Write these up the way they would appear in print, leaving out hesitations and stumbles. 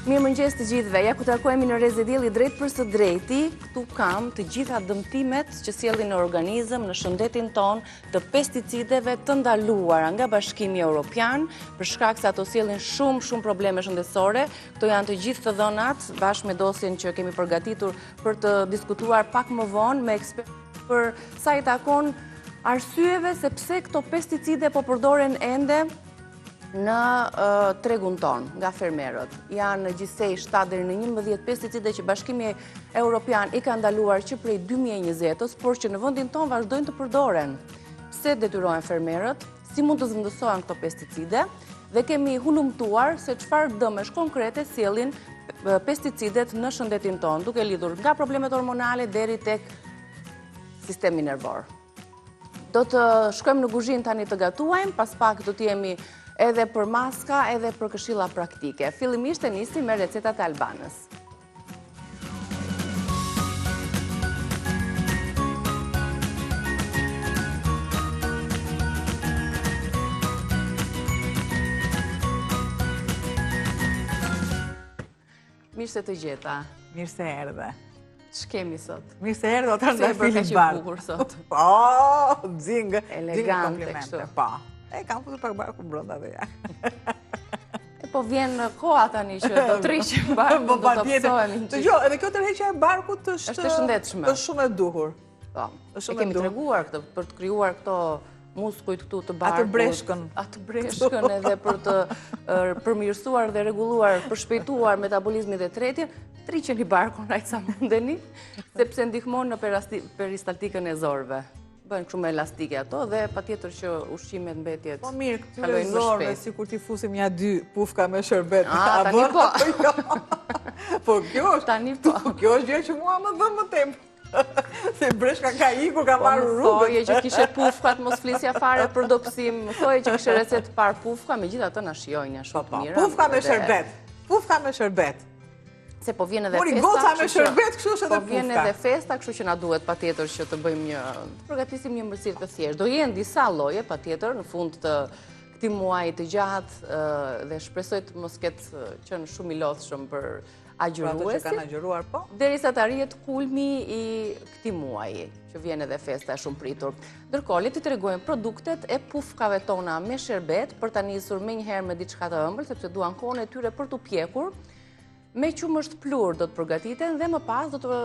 Mirëmëngjes të gjithëve. Ja ku takojmë në Rezedjelli drejt për së drejti, këtu kam të gjitha dëmtimet që sjellin në organizëm, në shëndetin ton, të pesticideve të ndaluara nga Bashkimi Evropian, për shkak se ato sjellin shumë probleme shëndetësore. Këto janë të gjithë të dhënat, bashkë me dosjen që kemi përgatitur për të diskutuar pak më vonë me ekspertë për sa i takon arsyeve se pse këto pesticide po përdoren ende në tregun ton, nga fermerët. Janë gjithsej 7 deri në 11 pesticide që Bashkimi Evropian i ka ndaluar që prej 2020-s, por që në vendin ton vazhdojnë të përdoren. Pse detyrohen fermerët, si mund të zëvendësohen këto pesticide, dhe kemi hulumtuar se çfarë dëmesh konkrete sjellin pesticidet në shëndetin ton, duke lidhur nga problemet hormonale deri tek sistemi nervor. Do të shkojmë në kuzhinë tani të gatuajmë, pas pak do të jemi edhe për maska, edhe për këshilla praktike. Fillimisht e nisim me recetat e Albanës. Mirë se të gjeta. Mirë se erdhe. Ç'kemi sot? Mirë se erdhe, ata Se e bërka që bukur sot. Po, dzingë. Elegante kështu. Po. E kam futur pak barku brenda dhe ja. Po vjen koha tani që do triqim barkun, do të opsohemi. Edhe kjo tërheqja e barkut është e shëndetshme. Është shumë e duhur. Po. E kemi treguar këtë për të krijuar këto muskujt këtu të barkut. Atë breshkën edhe për të përmirësuar dhe rregulluar, përshpejtuar metabolizmin e tretin. Triqeni barkun aq sa mundeni, sepse ndihmon në peristaltikën e zorëve. Bëjnë kështu me elastike ato dhe patjetër që ushqimet mbetjet. Po mirë, këtyre zorëve sikur t'i fusim ja 2 pufka me shërbet. Tani po. Po kjo është. Tani po. Kjo është gjë që mua më dhëm më tempë. Se breshka ka ikur, ka marrë rrugën. Po, thoje që kishe pufkat, mos flisja fare për dopsim. Thoje që kishe recetë par pufka, megjithatë na shijojnë shumë të mira. Pufka me shërbet. Pufka me shërbet. Se po vjen edhe festa. Goca me shërbet, kështu është edhe po vjen edhe festa, kështu që na duhet patjetër që të bëjmë përgatisim një ëmbëlsirë të thjeshtë. Do jenë disa lloje patjetër në fund të këtij muaji të gjatë dhe shpresoj të mos ketë qenë shumë i lodhshëm për agjëruesit. Që kanë agjëruar po. Derisa të arrihet kulmi i këtij muaji, që vjen edhe festa e shumë pritur. Ndërkohë, le të tregojmë produktet e pufkave tona me sherbet për ta nisur menjëherë me diçka të ëmbël, sepse duan kohën e tyre për t'u pjekur. Me qumësht plur do të përgatiten dhe më pas do të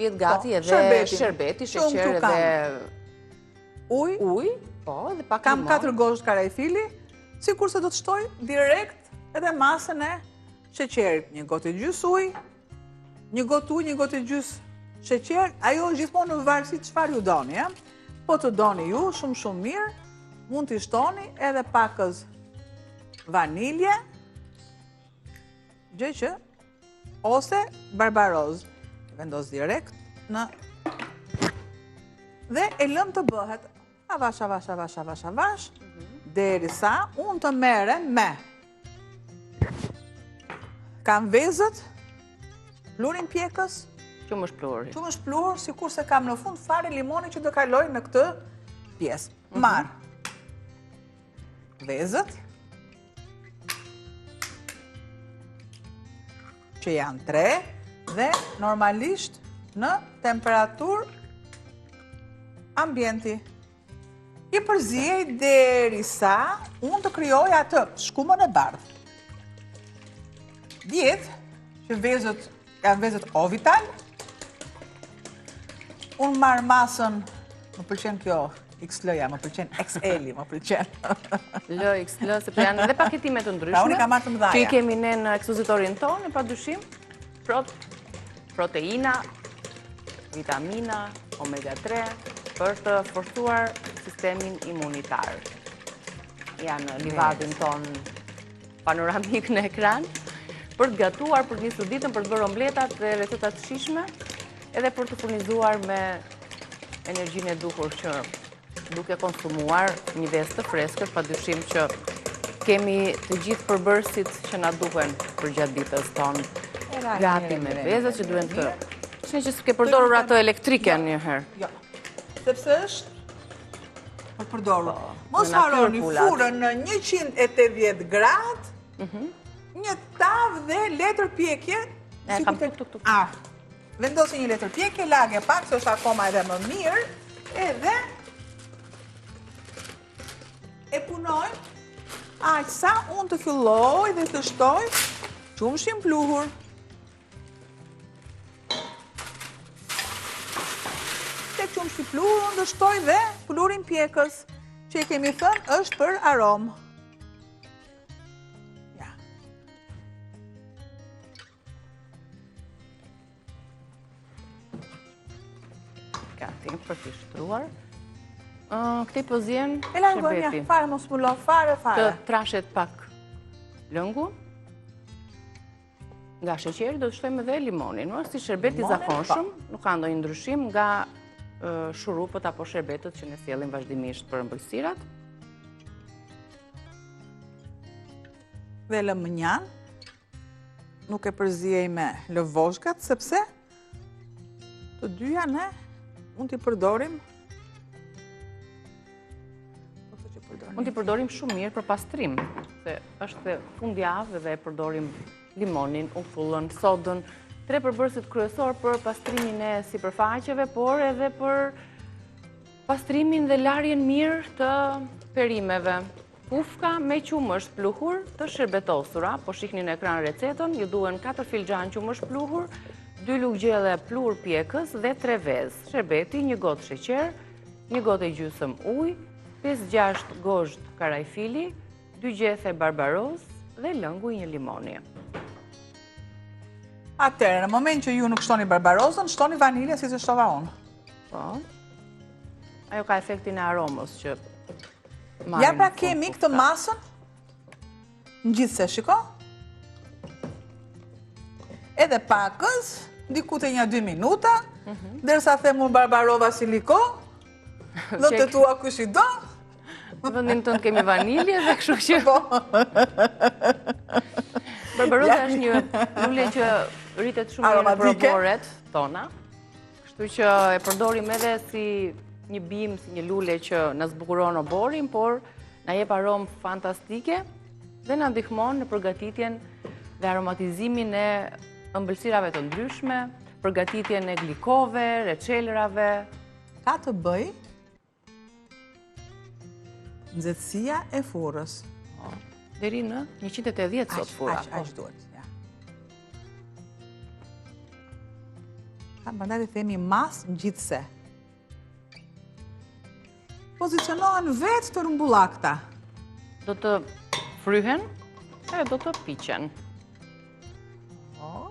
jetë gati edhe sherbeti, sheqer edhe ujë, po, dhe pak kam 4 gozhë karajfili, sikurse do të shtoj direkt edhe masën e sheqerit. 1 gotë e gjys ujë, 1 gotë ujë, 1 gotë e gjys sheqer, ajo gjithmonë në varësi çfarë ju doni, po të doni ju shumë mirë, mund t'i shtoni edhe pakës vanilje, gjë që ose barbaroz vendos direkt në dhe e lëm të bëhet avash derisa unë të merrem me kam vezët, plurin pjekës, qumësht plur, sikurse kam në fund fare limoni që do kaloj në këtë pjesë. Marr vezët që janë 3 dhe normalisht në temperaturë ambienti. I përziej derisa unë të krijoj atë shkumën e bardhë. Dihet që vezët janë vezët Ovital. Unë marr masën, më pëlqen kjo XL-ja, më pëlqen XL-i, më pëlqen. XL, sepse janë edhe paketime të ndryshme. Unë kam marrë të mëdhaja. Që i kemi ne në ekspozitorin tonë, padyshim, proteina, vitamina, omega 3, për të forcuar sistemin imunitar. Janë livadin tonë panoramik në ekran, për të gatuar, për të nisur ditën, për të bërë omletat dhe recetat të shijshme, edhe për të furnizuar me energjinë e duhur që duke konsumuar një vezë të freskët, padyshim që kemi të gjithë përbërësit që na duhen për gjatë ditës tonë. Gati me vezët që duhen të... Shne që s'ke përdorur ato elektrike njëherë. Jo, sepse është për përdorur. Mos harroni furën në 180 gradë, një tavë dhe letër pjekje. E kam tuk. Vendosi një letër pjekje, lagje pak, se është akoma edhe më mirë, edhe e punojmë aq sa unë të filloj dhe të shtoj qumshin pluhur. Tek qumshi pluhur unë të shtoj dhe pluhurin pjekës, që i kemi thënë është për aromë. Ja. Gati për të shtruar. Këtej po zjen E largojmë, ja, sherbeti. fare mos mullo, fare. Të trashet pak lëngu. Nga sheqeri do të shtojmë edhe limonin, si sherbeti zakonshëm, nuk ka ndonjë ndryshim nga shurupët apo sherbetët që ne sjellim vazhdimisht për ëmbëlsirat. Dhe lëmënjan, nuk e përziej me lëvoshkat, sepse të dyja ne mund t'i përdorim. Mund t'i përdorim shumë mirë për pastrim, se është fundjavë dhe e përdorim limonin, umfullën, sodën, tre përbërësit kryesor për pastrimin e sipërfaqeve, por edhe për pastrimin dhe larjen mirë të perimeve. Pufka me qumësht pluhur të sherbetosura, po shihni në ekran recetën, ju duhen 4 filxhan qumësht pluhur, 2 lugë gjelle pluhur pjekës dhe 3 vezë sherbeti, 1 gotë sheqer, 1 gotë e gjysmë ujë, 5-6 gozhd karajfili, 2 gjethe barbaros dhe lëngu i 1 limoni. Atëherë, në moment që ju nuk shtoni barbarosën, shtoni vanilje si që shtova unë. Po. Ajo ka efektin e aromës që marrin. Ja pra kemi këtë masën, në gjithse, shiko. Edhe pakës, diku të 1-2 minuta, derisa themu barbarova siliko, do të tua kush i do. Në vendin tënd kemi vanilje dhe kështu që... Barbarosa është një lule që rritet shumë mirë në provoret tona, kështu që e përdorim edhe si një bimë, si një lule që na zbukuron oborin, por na jep aromë fantastike dhe na ndihmon në përgatitjen dhe aromatizimin e ëmbëlsirave të ndryshme, përgatitjen e glikove, reçelrave. Ka të bëj nxehtësia e furrës. Deri në 180 sot fura. Aq duhet, ja. Prandaj themi masë ngjitse. Pozicionohen vetë të rumbullakta. Do të fryhen e do të piqen.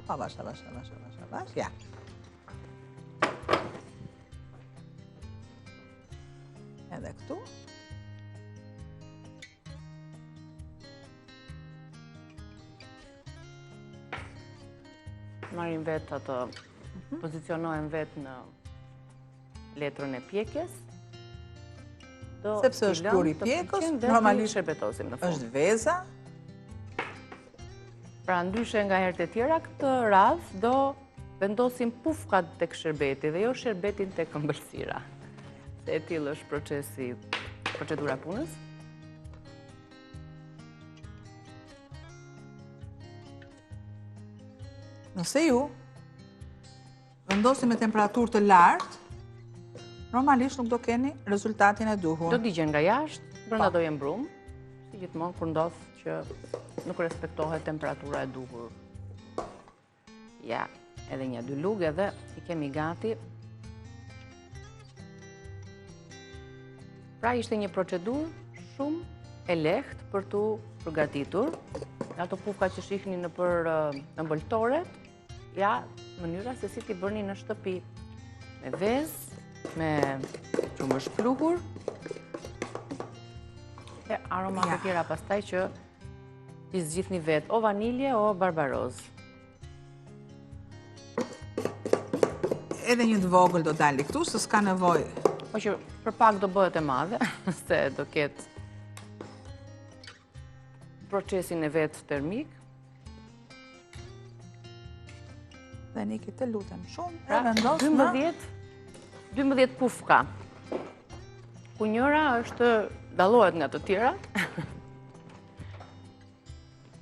Avash, ja. Edhe këtu. Marrin vetë atë, pozicionohen vetë në letrën e pjekjes. Sepse është pluri pjekës, normalisht sherbetosim në fund. është veza. Pra ndryshe nga herët e tjera, këtë radhë do vendosim pufkat tek sherbeti dhe jo sherbetin tek ëmbëlsira. Se e tillë është procedura punës. Nëse ju vendosim me temperaturë të lartë, normalisht nuk do keni rezultatin e duhur. Do digjen nga jashtë, brenda do jenë brumë, si gjithmonë kur ndodh që nuk respektohet temperatura e duhur. Ja, edhe 1-2 lugë edhe i kemi gati. Pra ishte një procedurë shumë e lehtë për tu përgatitur. Ato pufka që shihni në për ëmbëltoret, ja, mënyra se si t'i bërni në shtëpi. Me vezë, me qumësht pluhur, e aromat e tjera pastaj që t'i zgjidhni vetë, o vanilje, o barbarozë. Edhe një të vogël do dali këtu, se s'ka nevojë. Po që për pak do bëhet e madhe, se do ketë procesin e vetë termik. Dhe Niki të lutem shumë, Pra, e vendos në 12 pufka, ku njëra është dallohet nga të tjera,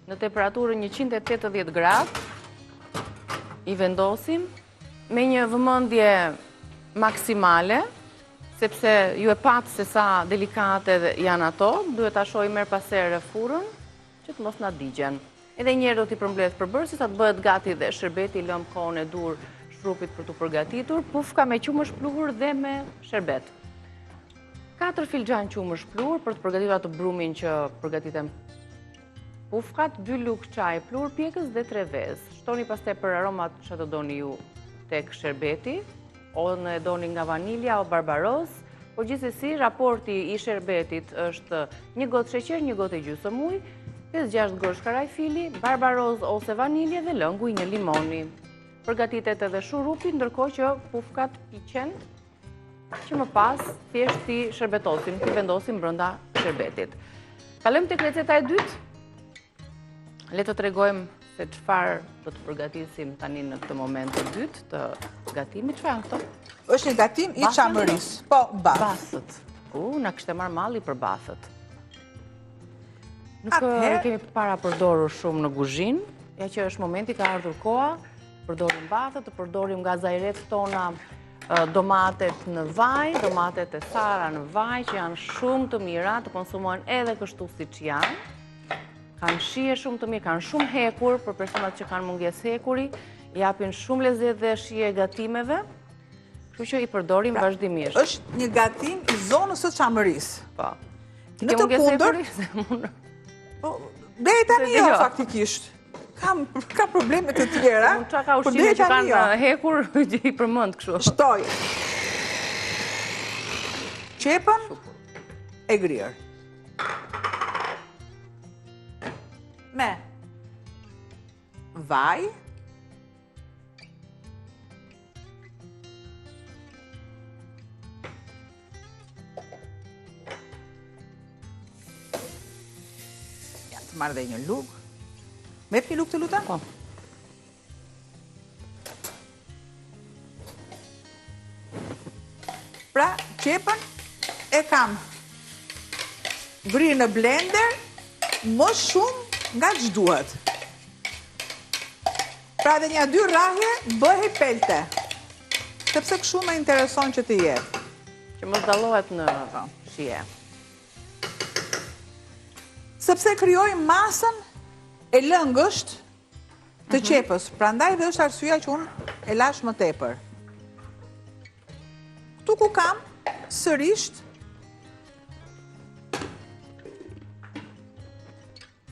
në në temperaturën 180 gradë, i vendosim me një vëmendje maksimale, sepse ju e patë se sa delikate janë ato, duhet ta shohim merr pas here furrën, që të mos na digjen. Edhe një herë do t'i përmbledh përbërësi, sa të bëhet gati dhe sherbeti, lëm kohën e dur shrupit për t'u përgatitur, pufka me qumësh pluhur dhe me sherbet. 4 filxhan qumësh pluhur për të përgatitur atë brumin që përgatitem pufkat, 2 lugë çaj pluhur pjekës dhe 3 vezë. Shtoni pastaj për aromat që të doni ju tek sherbeti, o në doni nga vanilja o barbaros, po gjithsesi raporti i sherbetit është 1 gotë sheqer, 1 gotë e gjysmë ujë, 5-6 gosh karajfili, barbaroz ose vanilje dhe lëngu i një limoni. Përgatitet edhe shurupi, ndërkohë që pufkat piqen, që më pas thjesht i sherbetosim, i vendosim brenda sherbetit. Kalojmë tek receta e dytë. Le të tregojmë se çfarë do të përgatisim tani në këtë moment të dytë të gatimit. Çfarë janë këto? Është një gatim i çamërisë. Po, bathët. Na kishte marrë malli për bathët. Nuk kemi para përdorur shumë në kuzhinë, ja që është momenti ka ardhur koha, përdorim bathët, të përdorim nga zajret tona domatet në vaj, domatet e Sara në vaj, që janë shumë të mira, të konsumohen edhe kështu siç janë. Kanë shije shumë të mirë, kanë shumë hekur për personat që kanë mungesë hekuri, japin shumë lezet dhe shije gatimeve, kështu që i përdorim vazhdimisht. Është një gatim i zonës së çamërisë. Po. Në të kundër, deri tani jo faktikisht. Ka probleme të tjera. Qa ka ushqime që kanë hekur që i përmend kështu. Shtoj qepën e grirë me vaj, të marrë dhe një lugë. Me një lugë të luta? Po. Pra, qepën e kam vrirë në blender më shumë nga që duhet. Pra dhe një 2 rrahje bëhej pelte. Sepse kështu më intereson që të jetë. Që mos dallohet në shije. Sepse krijoj masën e lëngësht të qepës. Prandaj dhe është arsyeja që unë e lash më tepër. Këtu ku kam sërisht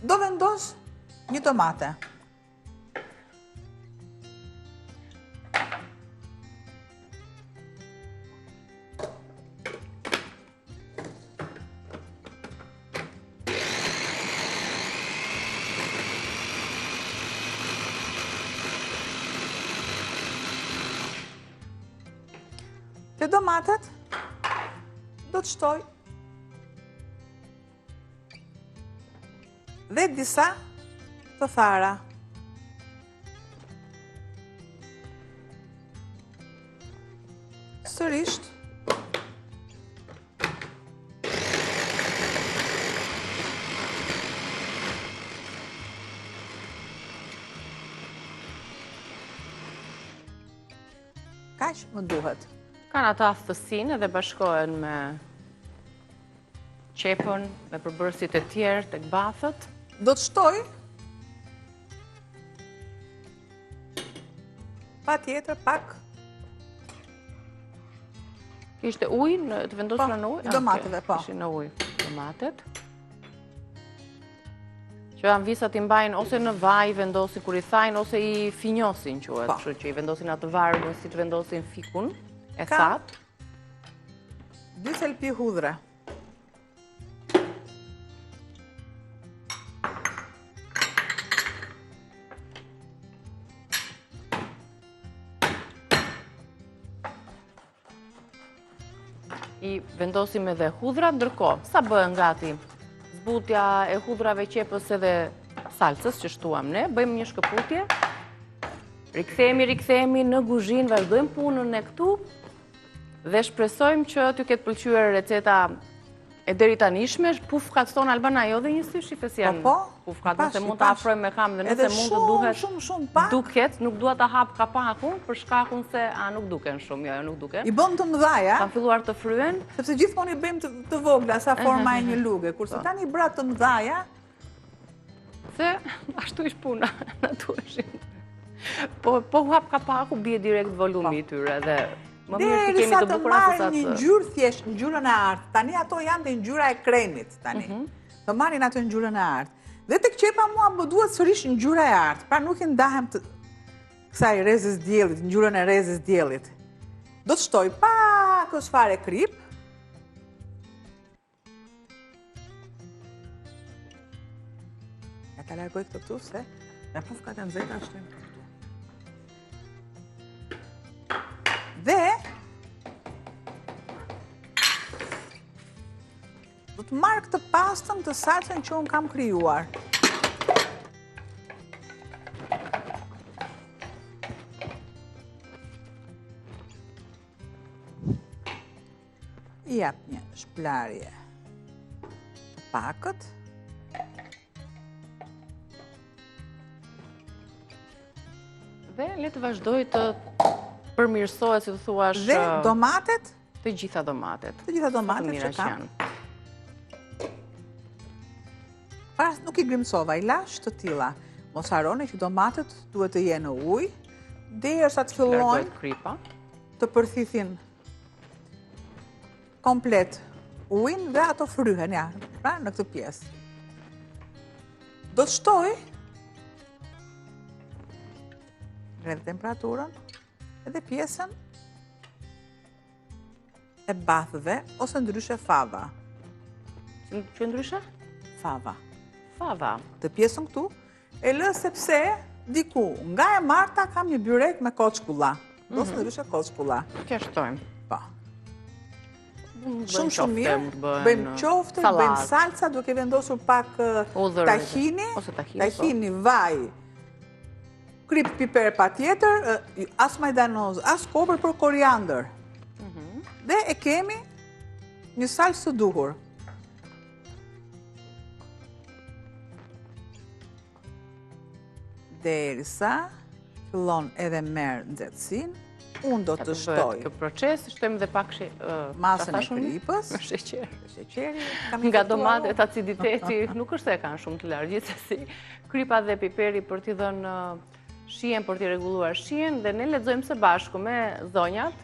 do vendos një tomate. Të domatet do të shtoj dhe disa të thara. Sërisht kaq më duhet. Kanë ata aftësinë dhe bashkohen me qepën, me përbërësit e tjerë, tek bathët. Do të shtoj pa tjetër pak. Kishte ujë, të vendosur në ujë? Domateve, po. Kishin në ujë domatet. Që janë visat i mbajnë ose në vaj, vendosin kur i thajnë, ose i finjosin quhet, kështu që i vendosin atë vargun, si të vendosin fikun e thatë. 2 thelpi hudhre. I vendosim edhe hudhra, ndërkohë, sa bëhen gati zbutja e hudrave qepës edhe salcës që shtuam ne, bëjmë një shkëputje, rikthehemi në kuzhinë, vazhdojmë punën e këtu dhe shpresojmë që t'ju ketë pëlqyer receta E deri tanishme, pufkat tonë Albana jo dhe një sy shifes janë pufkat, nëse mund të afrojmë me kam dhe nëse mund të duhet duket, nuk dua ta hap kapakun për shkakun se nuk duken shumë, jo, nuk duken. I bën të mëdhaja. Kam filluar të fryen. Sepse gjithmonë i bëjmë të vogla sa forma e një luge, kurse tani i bra të mëdhaja. Se ashtu ish puna, na duheshin. Po hap kapaku, bie direkt volumi i tyre dhe më mirë që kemi të bukura se sa të marrin një ngjyrë thjesht, ngjyrën e artë. Tani ato janë dhe ngjyra e kremit tani. Të marrin ato ngjyrën e artë. Dhe tek qepa mua më duhet sërish ngjyra e artë. Pra nuk i ndahem të kësaj rezës diellit, ngjyrën e rezës diellit. Do të shtoj pak fare krip. Ja ta largoj këtë këtu se me pufkat e nxehta shtojmë këtu. Dhe do të marr këtë pastën të salcën që unë kam krijuar. I jap një shplarje të pakët. Dhe le të vazhdoj të përmirësohet, si të thuash... Dhe domatet? Të gjitha domatet. Të gjitha domatet që kam. Pas nuk i grimsova, i lash të tilla. Mos harroni që domatet duhet të jenë në ujë, derisa të fillojnë të përthithin komplet ujin dhe ato fryhen, ja, pra në këtë pjesë. Do të shtoj rreth temperaturën edhe pjesën e bathëve, ose ndryshe fava. Që ndryshe? Fava. Fava. Të pjesën këtu, e lë sepse diku, nga e marta kam një byrek me koçkulla. Ose ndryshe koçkulla. Kja shtojmë. Po. Shumë mirë. Bëjmë qofte, bëjmë salca, duke vendosur pak tahini, vaj, krip piper pa tjetër, as majdanoz, as kopër, për koriandër. Dhe e kemi një salcë të duhur. Derisa fillon edhe merr nxehtësinë, unë do të shtoj këtë proces, shtojmë dhe pak masën e kripës, sheqeri, nga domatet, aciditeti, nuk është se kanë shumë të larë, gjithsesi kripa dhe piperi për t'i dhënë shien, për t'i reguluar shien, dhe ne lexojmë së bashku me zonjat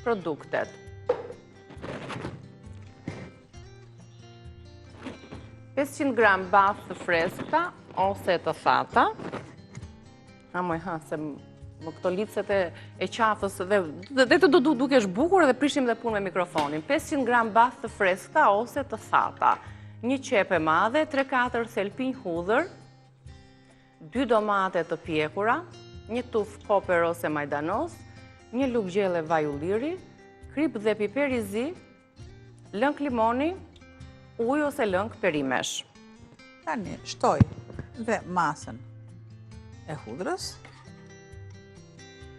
produktet. $500 gram bath të freskëta ose të thata. Se më këto lipset e qafës dhe të dukesh bukur dhe prishim dhe punë me mikrofonin. 500 gram bath të freskëta ose të thata. Një qepe madhe, 3-4 thelpinj hudhër, 2 domate të pjekura, një tuf koper ose majdanoz, një lugë gjelle vaj ulliri, krip dhe piper i zi, lëng limoni, ujë ose lëng perimesh. Tani shtoj dhe masën e hudrës.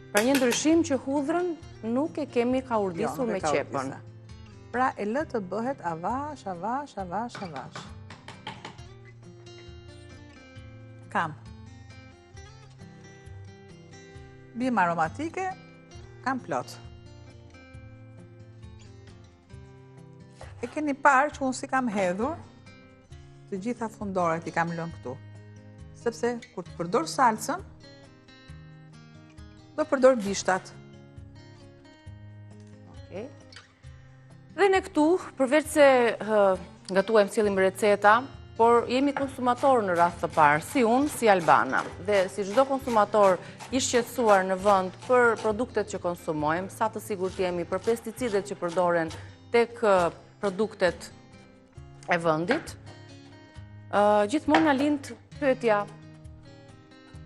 Pra një ndryshim që hudrën nuk e kemi kaurdisur me qepën. Pra e lë të bëhet avash. Kam bimë aromatike, kam plot. E keni parë që unë si kam hedhur, të gjitha fundoret i kam lënë këtu. Sepse kur të përdor salsën, do përdor bishtat. Dhe ne këtu, përveç se gatuajmë cilëm receta, por jemi konsumator në rast të parë, si unë, si Albana. Dhe si çdo konsumator i shqetësuar në vend për produktet që konsumojmë, sa të sigurt jemi për pesticidet që përdoren tek produktet e vendit, gjithmonë na lind pyetja,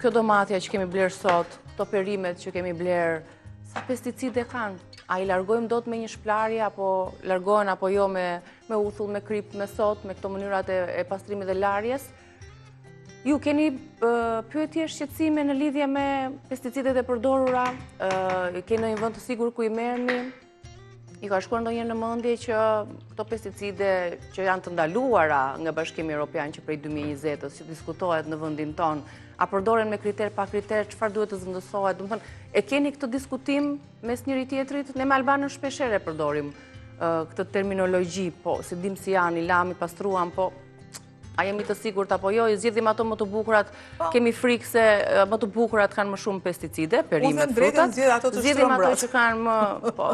kjo domatja që kemi bler sot, këto perimet që kemi bler, sa pesticide kanë? A i largojmë dot me një shplarje, apo largohen apo jo me uthull, me krip, me sot, me këto mënyrat e pastrimit dhe larjes? Ju keni pyetje, shqetësime në lidhje me pesticidet e përdorura? Keni në një vend të sigur ku i merrni? I ka shkuar ndonjëherë në mendje që këto pesticide që janë të ndaluara nga Bashkimi Evropian që prej 2020-s që diskutohet në vendin ton, a përdoren me kriter pa kriter, çfarë duhet të zëndësohet? Domethënë, e keni këtë diskutim mes njëri tjetrit? Ne me Albanën shpeshherë përdorim këtë terminologji, po, se dim si janë, i lami, pastruan, po a jemi të sigurt apo jo, i zgjidhim ato më të bukurat, kemi frikë se më të bukurat kanë më shumë pesticide, perimet, frutat, zgjidhim ato që kanë më, po,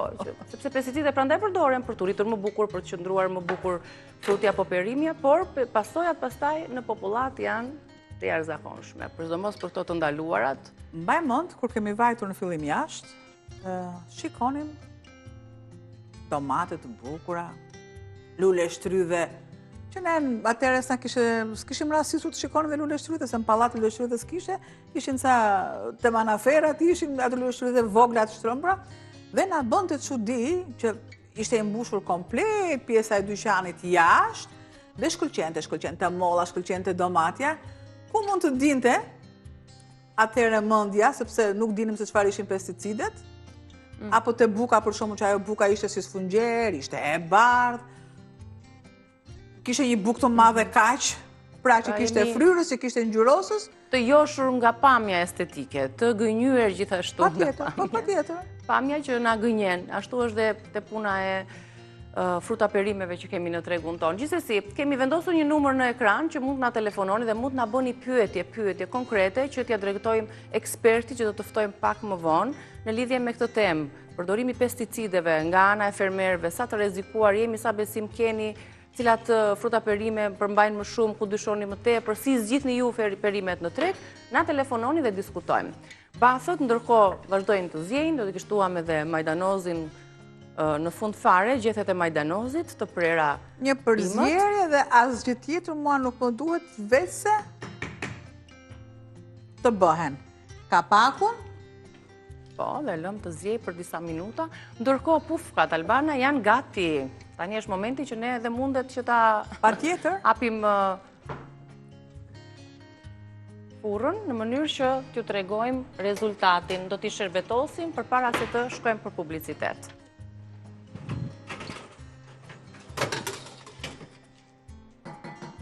sepse pesticide prandaj përdoren për të rritur më bukur, për të qëndruar më bukur fruti apo perimja, por pasojat pastaj në popullat janë të jashtëzakonshme, përdomos për këto të ndaluarat. Mbaj mend kur kemi vajtur në fillim jashtë, shikonim tomate të bukura, lule shtrydhe, që ne atëherë s'kishim rastisur të shikonim dhe lule shtrydhe, se në pallat lule shtrydhe s'kishte, ishin sa të manaferat, ishin ato lule shtrydhe vogla të shtrëmbra, dhe na bënte çudi që ishte i mbushur komplet pjesa e dyqanit jashtë, dhe shkëlqente molla, shkëlqente domatja, ku mund të dinte atëherë mendja, sepse nuk dinim se çfarë ishin pesticidet, apo te buka, për shkakun që ajo buka ishte si sfungjer, ishte e bardhë, kishte një bukë të madhe kaq, pra që kishte fryrës, që kishte ngjyrosës. Të joshur nga pamja estetike, të gënjyer gjithashtu nga pamja. Patjetër. Pamja që na gënjen, ashtu është dhe te puna e fruta perimeve që kemi në tregun tonë. Gjithsesi, kemi vendosur një numër në ekran që mund na telefononi dhe mund na bëni pyetje konkrete që t'ia drejtojmë ekspertit që do të ftojmë pak më vonë në lidhje me këtë temë. Përdorimi i pesticideve nga ana e fermerëve, sa të rrezikuar jemi, sa besim keni, cilat fruta perime përmbajnë më shumë, ku dyshoni më tepër, si zgjidhni ju perimet në treg, na telefononi dhe diskutojmë. Bathët ndërkohë vazhdojnë të zjejnë, do të kishtuam edhe majdanozin në fund fare, gjethet e majdanozit, të prera një përzierje dhe asgjë tjetër mua nuk më duhet veçse të bëhen. Kapakun, po, dhe lëm të zjej për disa minuta, ndërkohë pufkat Albana janë gati. Tani është momenti që ne edhe mundet që ta hapim furrën në mënyrë që t'ju tregojmë rezultatin. Do t'i shërbetosim përpara se të shkojmë për publicitet.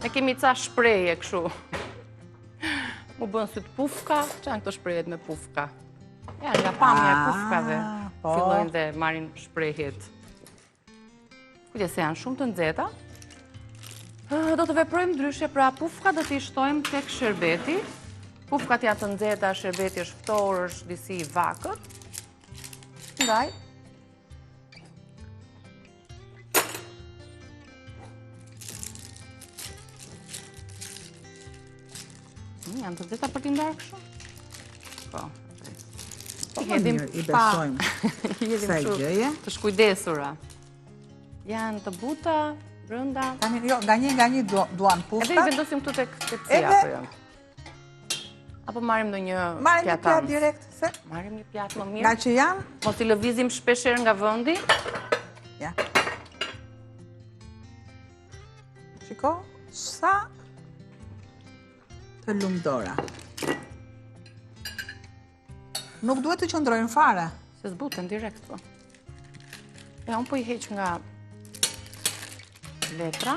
Ne kemi ca shprehje kështu. Mu bën syt pufka, që janë këto shprehjet me pufka? Ja, nga pamja e pufkave fillojnë dhe marrin shprehjet. Kujdes se janë shumë të nxehta. Do të veprojmë ndryshe, pra pufka do t'i shtojmë tek sherbeti. Pufkat janë të nxehta, sherbeti është ftohur, është disi i vakët. Ndaj janë të nxehta për t'i ndarë kështu? Po. I hedhim pa sa gjëje të shkujdesura. Janë të buta, brenda. Jo, nga një duan pufkat. Edhe i vendosim këtu tek tepsia apo jo? Apo marrim ndonjë pjatë? Marrim një pjatë direkt, se? Marrim një pjatë më mirë. Nga që janë? Mos i lëvizim shpeshherë nga vendi. Ja. Shiko, sa të lumdora. Nuk duhet të qëndrojnë fare. Se zbuten direkt, po. Ja, unë po i heq nga letra.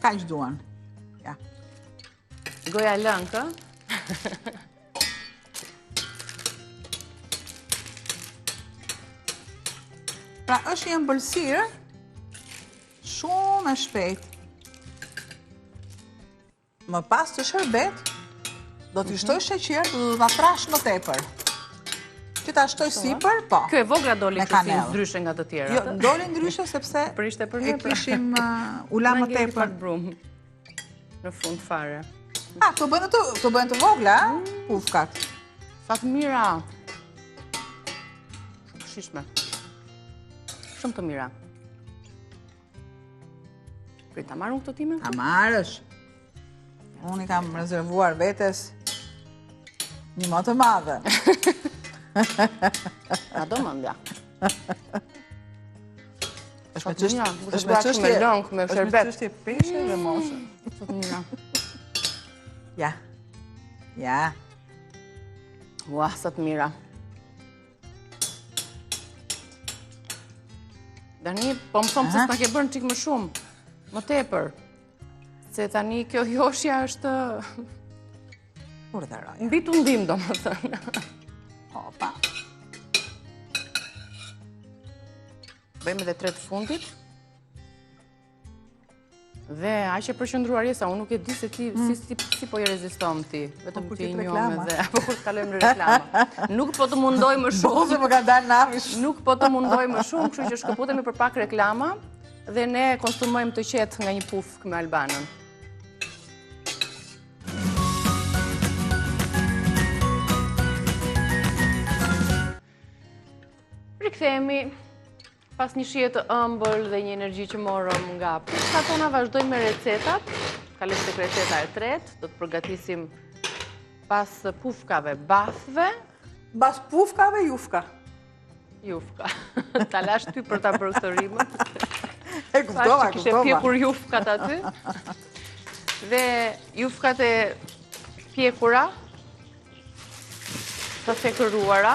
Kaq duan. Ja. Goja lëngë. Pra është një ëmbëlsirë shumë e shpejt. Më pas të shërbet, do t'i shtoj sheqer, do t'u trash më tepër. Që ta shtoj sipër, po. Kjo e vogla doli që si ndryshe nga të tjera. Jo, doli ndryshe sepse e kishim ula më tepër. Në fund fare. Këto bëjnë të vogla, pufkat. Sa të mira. Shishme. Shumë të mira. Prit, ta marrë këto time? Ta marrësh. Unë i kam rezervuar vetes një më të madhe. A do mëndja. është me çështje me sherbet. Është me çështje peshe dhe moshe. Ja. Ja. Ua, sa të mira. Tani, po më thomë se s'ta ke bërë çik më shumë, më tepër. Se tani kjo joshja është Urdhëroj. mbi tundim, domethënë. Opa. Bëjmë edhe 3 të fundit. Dhe aq e përqendruar je sa unë nuk e di se ti si po i reziston ti. Vetëm kur ti t'it njoh reklama. dhe apo kur kalojmë në reklama. Nuk po të mundoj më shumë. Boze më ka dalë navish. Nuk po të mundoj më shumë, kështu që shkëputemi për pak reklama dhe ne konsumojmë të qetë nga një pufk me Albanën. Rikthehemi pas një shije të ëmbël dhe një energji që morëm nga pufka tona, vazhdojmë me recetat. Kalojmë tek receta e tretë, do të përgatisim pas pufkave bathve. Bas pufkave, jufka. Jufka. Ta lash ty për ta bërë këtë rimën. E kuptova, Kishe pjekur jufkat aty. Dhe jufkat e pjekura, të thekëruara,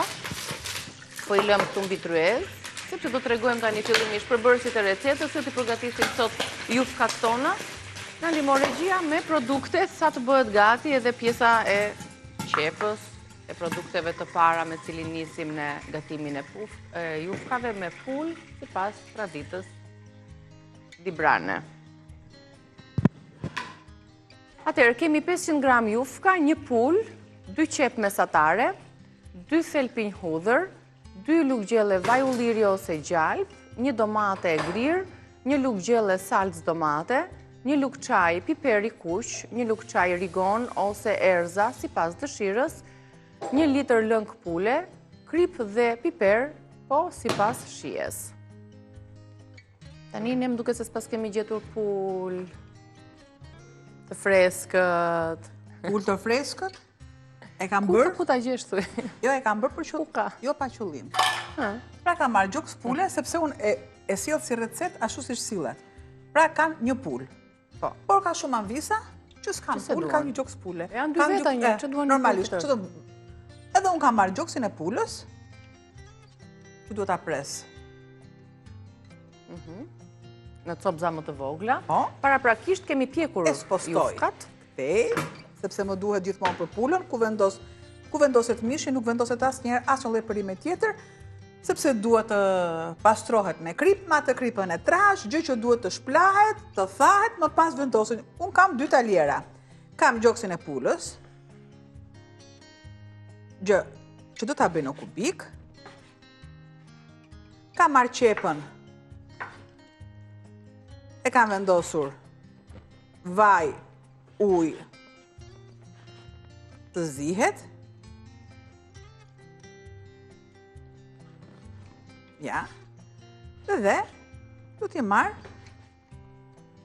po i lëmë këtu mbi tryezë, sepse do të tregojmë tani fillimisht përbërësit e recetës, se të përgatisim sot jufkat tona. Na ndihmon regjia me produkte sa të bëhet gati edhe pjesa e qepës, e produkteve të para me cilin nisim në gatimin e jufkave me pull sipas traditës librane. Atëherë, kemi 500 gram jufka, një pull, 2 qep mesatare, 2 thelpinj hudhër, 2 lugë gjelle vaj ulliri ose gjalp, 1 domate e grirë, 1 lugë gjelle salcë domate, 1 lugë çaj piper i kuq, 1 lugë çaj rigon ose erza sipas dëshirës, 1 litër lëng pule, krip dhe piper, po sipas shijes. Tani ne më duket se s'pas kemi gjetur pull të freskët. Pull të freskët? E kam Ku bërë? ta gjesh thuj? Jo, e kam bërë për qëllim. ka? Jo pa qëllim. Pra kam marrë gjoks pule, sepse unë e sjell si recet ashtu siç sillet. Pra kanë një pul. Po. Por ka shumë anvisa që s'kan Që se pul, duan. ka një gjoks pule. Janë dy veta një, që duan një normalisht, pul që do. Edhe unë kam marrë gjoksin e pulës, që duhet ta pres. Në copza më të vogla. Po. Paraprakisht kemi pjekur E spostoj. jufkat. Kthej, sepse më duhet gjithmonë për pulën, ku vendoset mishi, nuk vendoset asnjëherë asnjë lloj përime tjetër, sepse duhet të pastrohet me krip, ma të kripën e trash, gjë që duhet të shplahet, të thahet, më pas vendoset. Unë kam 2 taljera. Kam gjoksin e pulës, gjë që do ta bëj në kubik. Kam marrë qepën, e kam vendosur vaj, ujë, të zihet. Ja. Dhe du t'i marrë,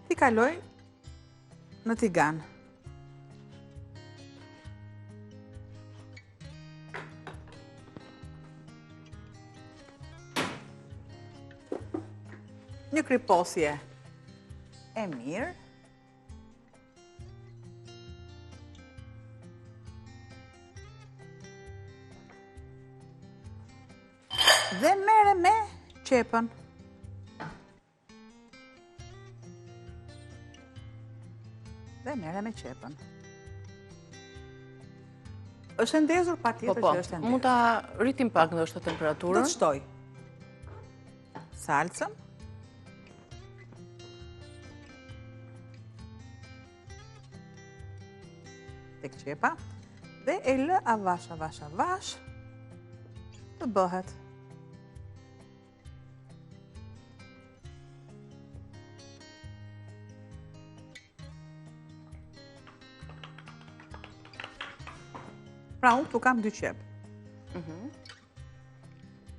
t'i kaloj në tigan. Një kriposje e mirë. Dhe mere me qepën. Është e ndezur Po, patjetër po, që është e ndezur. mund ta rritim pak ndoshta Do temperaturën. të shtoj salcën. Tek qepa. Dhe e lë avash të bëhet. Pra unë këtu kam 2 qep.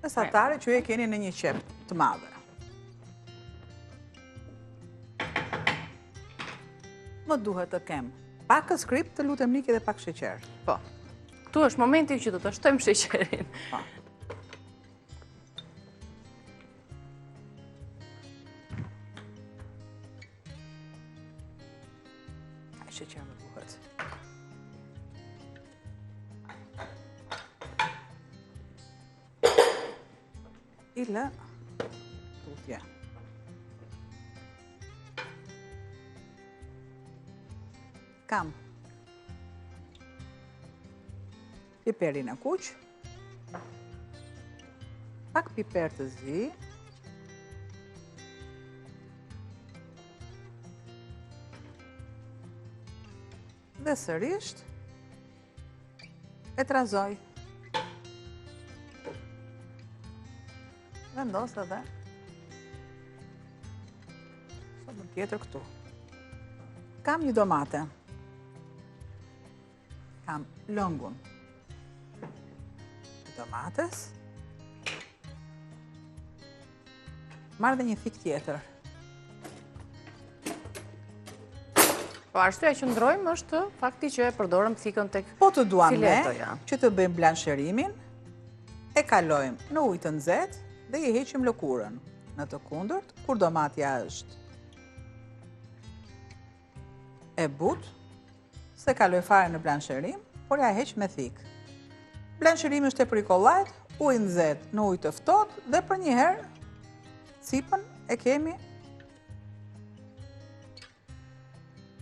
Mesatare që ju e keni në një qep të madhe. Më duhet të kem pak skrip, të lutem nik edhe pak sheqer. Po. Këtu është momenti që do të shtojmë sheqerin. Po. Ai sheqer më duhet. I lë tutje. kam piperin e kuq, pak piper të zi, dhe sërisht e trazoj. Vendos edhe sobën tjetër këtu. Kam një domate. Kam lëngun të domates. Marrë dhe një thik tjetër. Po arsyeja që ndrojmë është fakti që e përdorëm thikën tek Po të duam ne filetoja. që të bëjmë blansherimin, e kalojmë në ujë të nxehtë dhe i heqim lëkurën. Në të kundërt, kur domatja është e butë, se kaloj fare në blansherim, por ja heq me thik. Blansherimi është tepër i kollajt, ujë nxehtë në ujë të ftohtë dhe për një herë cipën e kemi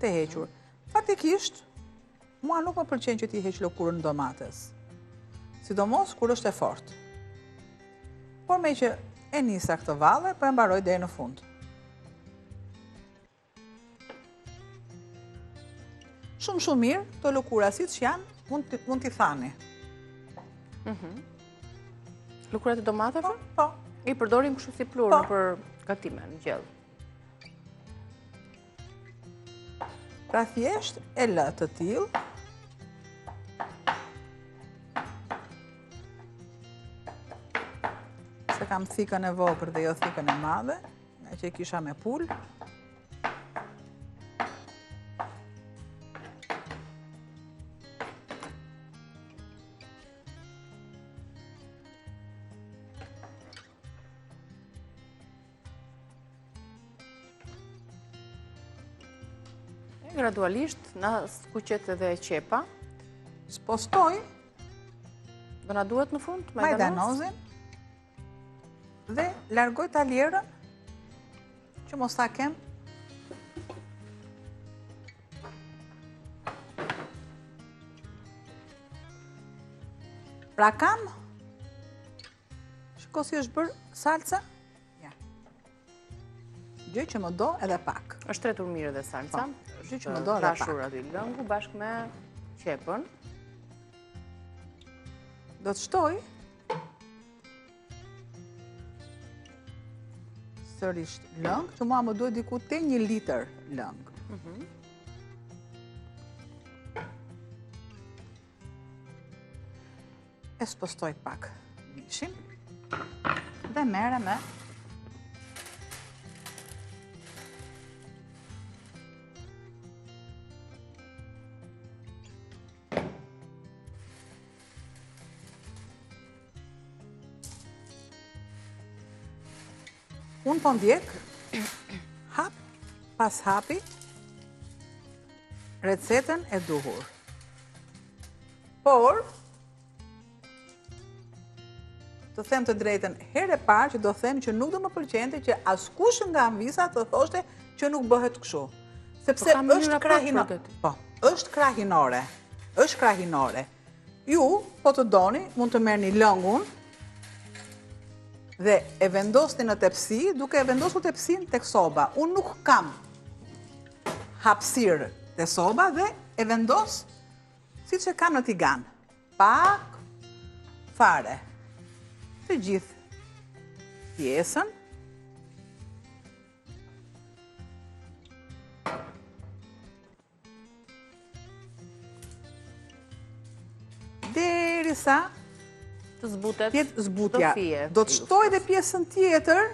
të hequr. Faktikisht, mua nuk më pëlqen që ti heq lëkurën në domates, sidomos kur është e fortë. Por me që e nisa këtë valle, po e mbaroj deri në fund. Shumë mirë, të lëkura si që janë, mund t'i thani. Lëkurat e domateve? Po. I përdorim kështu si plurë për gatime në gjellë. Pra thjesht e lë të tillë. Se kam thikën e vogël dhe jo thikën e madhe, nga që e kisha me pul. Gradualisht, na skuqet edhe qepa. Spostoj Do na duhet në fund majdanozin dhe largoj talierën që mos ta kem pra kam shiko si është bërë salca ja. Gjë që më do edhe pak është tretur mirë edhe salca. Gjë që më do edhe pak. Trashur aty lëngu bashkë me qepën. Do të shtoj sërisht lëng, që mua më duhet diku te 1 litër lëng. E spostoj pak mishin dhe mere me unë po ndjek hap pas hapi recetën e duhur. Por të them të drejtën, herë e parë që do them që nuk do më pëlqente që askush nga Anvisa të thoshte që nuk bëhet kështu. Sepse është krahinore. Po, është krahinore. Është krahinore. Ju, po të doni, mund të merrni lëngun dhe e vendosni në tepsi, duke e vendosur tepsin tek soba. Unë nuk kam hapësirë te soba dhe e vendos siç e kam në tigan. Pak fare. Të gjithë pjesën. Derisa të zbutet. Tjetë zbutja. Do të shtoj dhe pjesën tjetër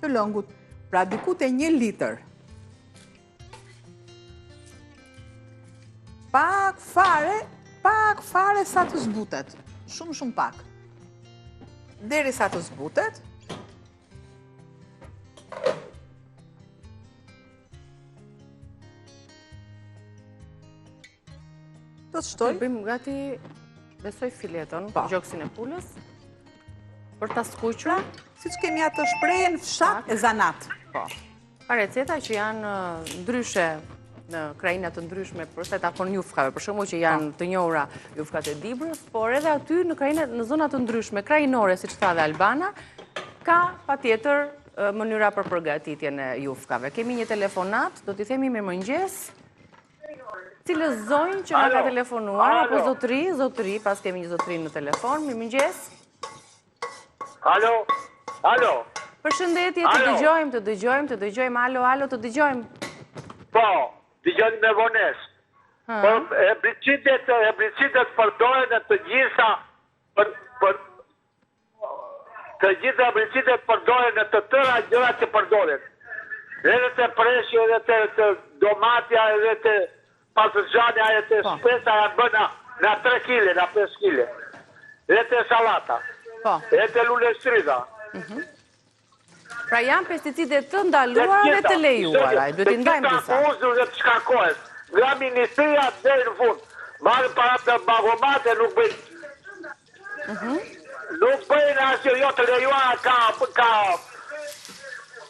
të lëngut. Pra diku te 1 litër. Pak fare sa të zbutet. Shumë pak. Deri sa të zbutet. Do të shtoj. Bëjmë gati, besoj fileton, gjoksin e pulës, për ta skuqur. Siç kemi atë shprehjen fshat e zanat. Po. Ka receta që janë ndryshe në krajina të ndryshme, përsa të akon jufkave, për shembull që janë të njohura jufkat e Dibrës, por edhe aty në zonat të ndryshme, krajinore, si që tha dhe Albana, ka patjetër mënyra për përgatitjen e jufkave. Kemi një telefonat, do t'i themi mirëmëngjes. Cilës zonjë që nga ka telefonuar, apo zotëri, pas kemi një zotëri në telefon, mirëmëngjes. Alo. Përshëndetje, të dëgjojmë, alo, të dëgjojmë. Po, dëgjojmë me vones. Por herbicidet përdoren e të gjitha herbicidet përdoren e të tëra gjëra që përdoren. Edhe të preshje, edhe të domatja, edhe të pasëgjanja, edhe të spesa janë bëna në 3 kile, në 5 kile. Edhe të salata. Edhe të luleshtrida. Pra janë pesticide të ndaluara dhe të lejuara, duhet i ndajmë disa. Të gjitha dhe të shkarkohet, nga ministria dhe në fund, marë para të bagomate nuk bëjnë. Nuk bëjnë asë jo të lejuara ka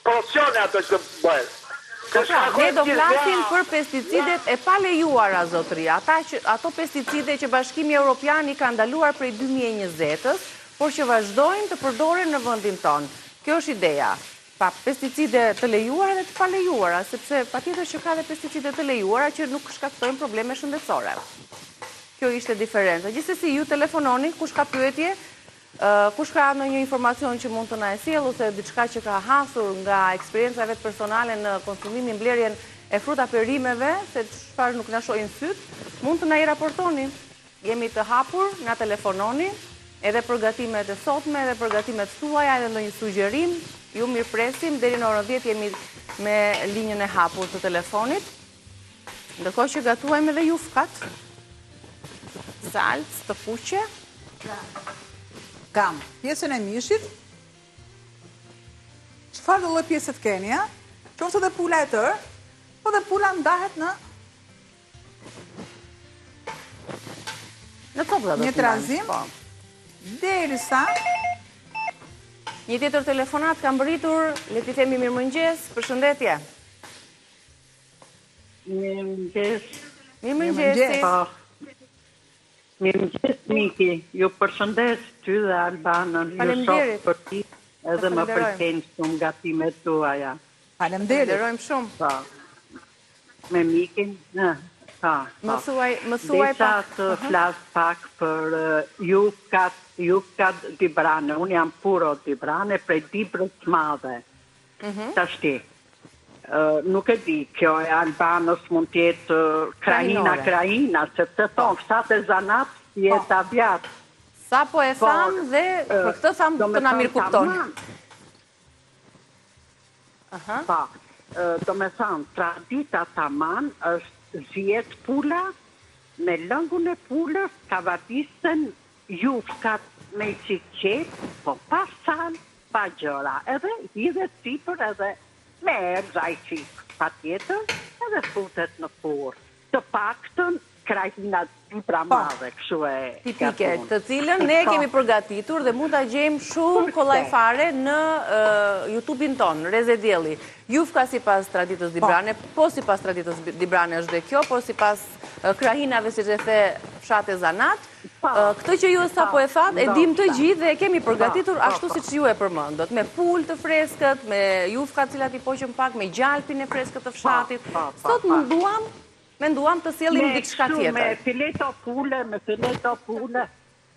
porcione ato që bëjnë. Ne do flasim për pesticidet e pa lejuara, zotëri. Ato pesticide që Bashkimi Evropian i ka ndaluar prej 2020-ës, por që vazhdojnë të përdoren në vendin tonë. Kjo është ideja. Pa pesticide të lejuara dhe të pa lejuara, sepse patjetër që ka dhe pesticide të lejuara që nuk shkaktojnë probleme shëndetësore. Kjo ishte diferenca. Gjithsesi ju telefononi, kush ka pyetje, kush ka ndonjë informacion që mund të na e sjellë ose diçka që ka hasur nga eksperienca vet personale në konsumimin, blerjen e fruta perimeve, se çfarë nuk na shohin syt, mund të na i raportoni. Jemi të hapur, na telefononi. Edhe përgatimet e sotme, edhe përgatimet tuaja, edhe ndonjë sugjerim, ju mirëpresim, deri në orën 10 jemi me linjën e hapur të telefonit. Ndërkohë që gatuajmë edhe jufkat, salcë, të fuqe. Kam pjesën e mishit. Çfarë do lloj pjesët keni, a? Qoftë dhe pula e tërë, po dhe pula ndahet në copëlla do të një trazim. Derisa një tjetër telefonat ka mbërritur, le t'i themi mirëmëngjes, përshëndetje. Mirëmëngjes. Mirëmëngjes. Mirëmëngjes, Miki. Ju përshëndes ty dhe Albanën. Faleminderit. Ju shoh për ti edhe më pëlqejnë shumë gatimet tuaja. Faleminderit. Falenderojmë shumë. Me Mikin. Më thuaj Desha të flas pak për jufkat Dibrane. Unë jam puro Dibrane prej Dibrës së Madhe. Tashti. Nuk e di, kjo e Albanës mund t'jetë krajina, sepse thonë, fshat e zanat jetë avjat. Sa po e thamë dhe për këtë thamë të na mirë kuptoni. Do me thamë, tradita taman është zjet pula, me lëngun e pulës ka vadisen jufkat me qiqet, po pa sal, pa gjëra, edhe hidhe sipër edhe me erza i qik, pa tjetër, edhe futet në furrë. Të paktën krajina Dibra Madhe, kështu e tipike, të cilën ne kemi përgatitur dhe mund ta gjejmë shumë kollajfare në YouTube-in tonë, Reze Dielli. Jufka sipas traditës Dibrane, po sipas traditës Dibrane është dhe kjo, po sipas krahinave, siç e the fshate zanat. Këtë që ju sapo e thatë, e dim të gjithë dhe e kemi përgatitur ashtu siç ju e përmendët, me pulë të freskët, me jufka të cilat i poqën pak, me gjalpin e freskët të fshatit. Sot menduam të sjellim diçka tjetër. Me fileto pule, me fileto pule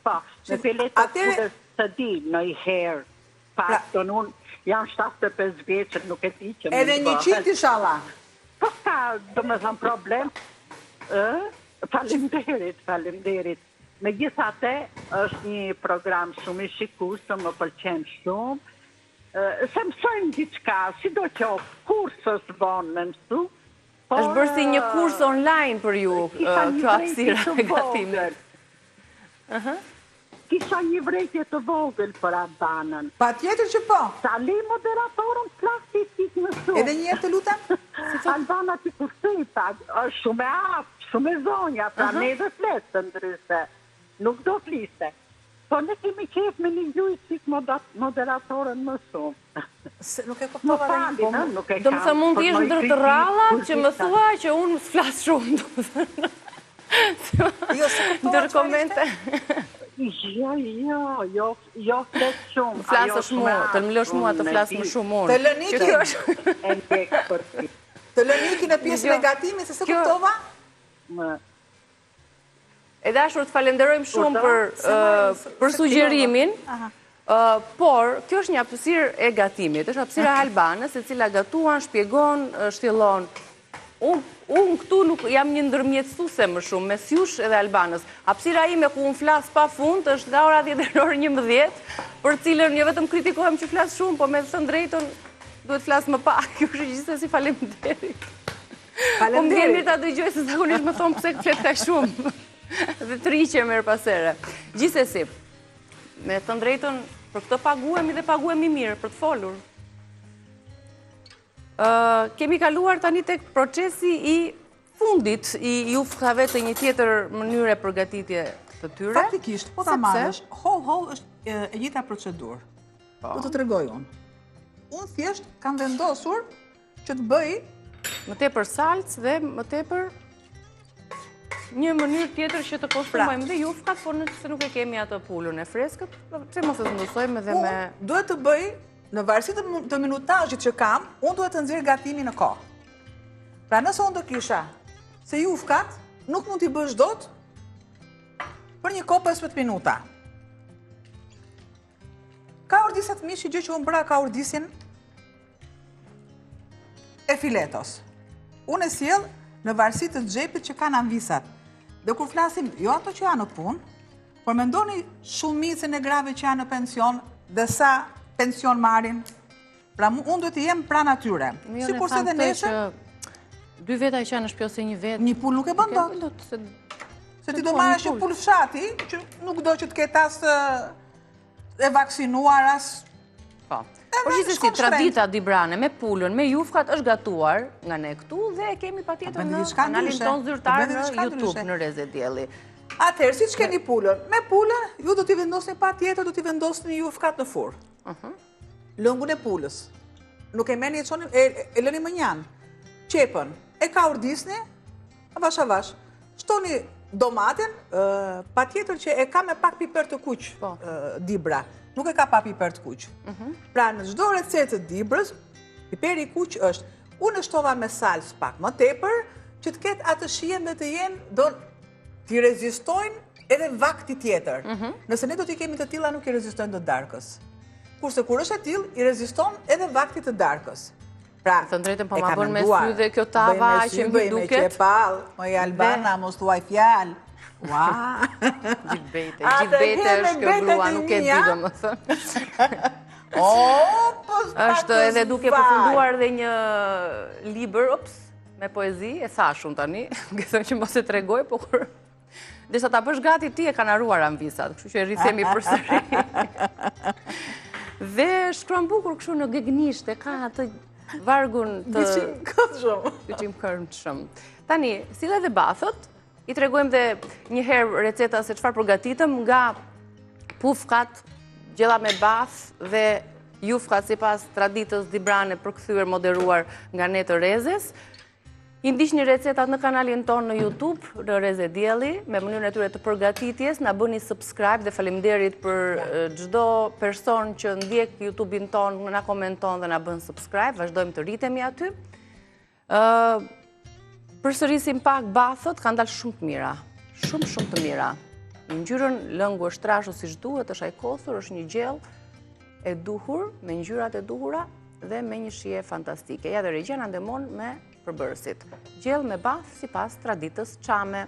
së di në i herë, paktën unë, janë 75 vjeçët, nuk e ti që më edhe 100 inshallah. Po s'ka, do me thëmë problem. Faleminderit. Megjithatë, është një program shumë i shikusëm, më pëlqen shumë. Se mësojmë diçka, sidoqoftë kursës vonë me mësu. Është bërë si një kurs online për ju, kjo hapësira e gatimit. Kisha një vrejtje të vogël për Albanën. Patjetër që po. Sali moderatorën plastik në shumë. Edhe një herë të lutem? Albana t'i kursej, është shumë e aftë, shumë e zonja, pra ne dhe fletë të ndryshe. Nuk do fliste. Po ne kemi qef me një gjujë moderatorën më shumë. Se nuk e Më kuptova dhe fali, një nuk e Do më thë mund t'jesh ndër të ralla që më thua që unë më flas shumë. Jo, se kuptova Ndër komente. Jo, flet shumë. Flasësh mua, të më lësh mua të flas më shumë unë. Të lëniki. Të lëniki në pjesën e gatimit, se se kuptova? E dashur të falenderojmë shumë për sugjerimin, por kjo është një hapësirë e gatimit, është hapësira albanës, e cila gatuan, shpjegon, shtjellon. Unë këtu nuk jam një ndërmjetësuese më shumë, mes jush edhe albanës. Hapësira ime ku unë flas pa fund është nga ora 10 deri orë 11, për cilën jo vetëm kritikohem që flas shumë, po me të thënë drejtën duhet flas më pak. Kjo është gjithsesi faleminderit. Po më vjen mirë ta dëgjoj se zakonisht më thon pse flet kaq shumë. Dhe të riqe merë pasere. Gjithsesi, me të drejtën, për këtë paguemi dhe paguemi mirë, për të folur. Kemi kaluar tani tek procesi i fundit i ufkave të një tjetër mënyre përgatitje të tyre. Faktikisht, po ta marrësh, hol është e njëjta procedurë. Do të tregoj unë. Unë thjesht kam vendosur që të bëj më tepër salcë dhe më tepër një mënyrë tjetër që të konsumojmë dhe jufkat, por nëse nuk e kemi atë pulën e freskët, pse mos e ndosojmë edhe me... Duhet të bëj, në varësi të minutazhit që kam, unë duhet të nxjerr gatimin në kohë. Pra nëse unë do kisha se jufkat nuk mund t'i bësh dot për një kohë 15 minuta. Ka ordisat mishi, gjë që unë bëra ka ordisin e filetos. Unë e sjell në varësi të xhepit që kanë anvisat. Dhe kur flasim, jo ato që janë në punë, por mendoni shumicën e grave që janë në pension dhe sa pension marrin. Pra unë duhet të jem pranë atyre. Sikurse edhe nesër, 2 veta që janë në shtëpi ose 1 vetë. një pul nuk e bën dot. Se ti do marrësh një pul fshati, që nuk do që të ketë as e vaksinuar as. Po. Por gjithsesi tradita Dibrane me pulën, me jufkat është gatuar nga ne këtu dhe e kemi patjetër në kanalin ton zyrtar në YouTube në Reze Dielli. Atëherë, siç keni pulën, me pulën ju do t'i vendosni patjetër, do t'i vendosni jufkat në furrë. Lëngun e pulës. Nuk e merrni e lëni më njan. Qepën e ka ordisni, avash. Shtoni domaten, patjetër që e ka me pak piper të kuq, Dibra. Nuk e ka pa piper të kuq. Pra në çdo recetë të Dibrës, piperi i kuq është. Unë e shtova me salcë pak më tepër, që të ketë atë shijen dhe të jenë do t'i rezistojnë edhe vakti tjetër. Nëse ne do t'i kemi të tilla, nuk i rezistojnë të darkës. Kurse kur është e tillë, i reziston edhe vakti të darkës. Pra, të drejtën po ma bën me sy dhe kjo tava që më duket. Bëj me qepall, më Albana, mos thuaj fjalë. Ua! Gjithbete është kjo grua, nuk e di domethënë. Është edhe duke përfunduar dhe një libër, me poezi, e thashun tani, ke thënë që mos e tregoj, por kur derisa ta bësh gati ti e kanë haruar anvisat, kështu që e rrithemi përsëri. Dhe shkruan bukur kështu në gegnisht, e ka atë vargun të Gjyqim këndshëm. Tani, si dhe bathët, i tregojmë dhe një herë receta se çfarë përgatitëm nga pufkat, gjella me bath dhe jufkat sipas traditës Dibrane përkthyer moderuar nga ne të Rezes. I ndiqni recetat në kanalin tonë në YouTube, në Reze Dielli, me mënyrën e tyre të përgatitjes, na bëni subscribe dhe faleminderit për çdo person që ndjek YouTube-in tonë, na komenton dhe na bën subscribe, vazhdojmë të rritemi aty. Përsërisim pak bathët, kanë dalë shumë të mira, shumë të mira. Në ngjyrën lëngu është trashur siç duhet, është ajkothur, është një gjell e duhur, me ngjyrat e duhura dhe me një shije fantastike. Ja dhe regjia na ndihmon me përbërësit. Gjell me bath sipas traditës çame,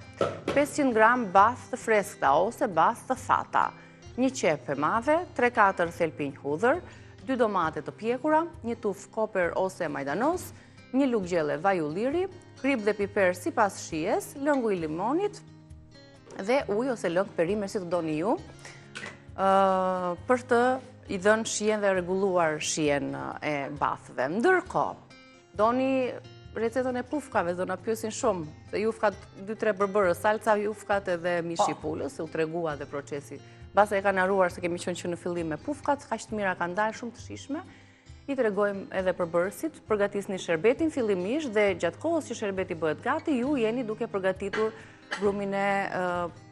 500 gram bath të freskëta ose bath të thata, një qepë e madhe, 3-4 thelpinj hudhër, 2 domate të pjekura, një tufë koper ose majdanos, një lugë gjelle vaj ulliri, krip dhe piper sipas shijes, lëngu i limonit dhe ujë ose lëng perimer si të doni ju, për të i dhënë shijen dhe rregulluar shijen e bathëve. Ndërkohë, doni recetën e pufkave, do na pyesin shumë, se jufkat 2-3 përbërës, salca jufkat edhe mishi pulës, se u tregua dhe procesi Basa e kanë haruar se kemi qenë që në fillim me pufkat, kaq të mira kanë dalë, shumë të shijshme. I tregojmë edhe përbërësit, përgatisni sherbetin fillimisht dhe gjatë kohës që sherbeti bëhet gati, ju jeni duke përgatitur brumin e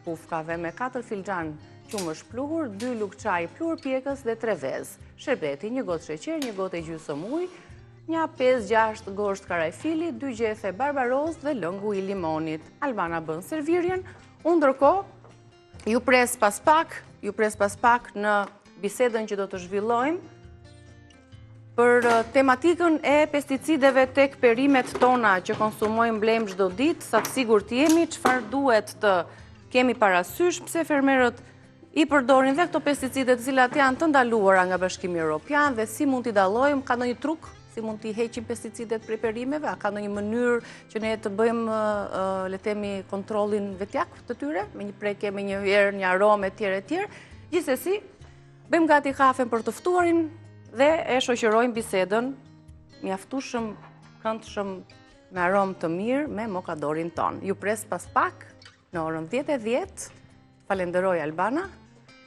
pufkave me 4 filxhan qumësh pluhur, 2 lugë çaj pluhur pjekës dhe 3 vezë. Sherbeti, 1 gotë sheqer, 1 gotë e gjysmë ujë, një 5-6 gosht karajfili, 2 gjethe barbaros dhe lëngu i limonit. Albana bën servirjen, unë ndërkohë ju pres pas pak në bisedën që do të zhvillojmë për tematikën e pesticideve tek perimet tona që konsumojmë blejmë çdo ditë, sa të sigurt jemi, çfarë duhet të kemi parasysh, pse fermerët i përdorin dhe këto pesticide të cilat janë të ndaluara nga Bashkimi Evropian dhe si mund t'i dallojmë, ka ndonjë truk, si mund t'i heqim pesticidet prej perimeve, a ka ndonjë mënyrë që ne të bëjmë le të themi kontrollin vetjak të tyre, me një prekje, me një erë, një aromë etj. Gjithsesi, bëjmë gati kafen për të ftuarin dhe e shoqërojmë bisedën mjaftueshëm, këndshëm, me aromë të mirë me mokadorin ton. Ju pres pas pak në orën 10:10. Falenderoj Albana.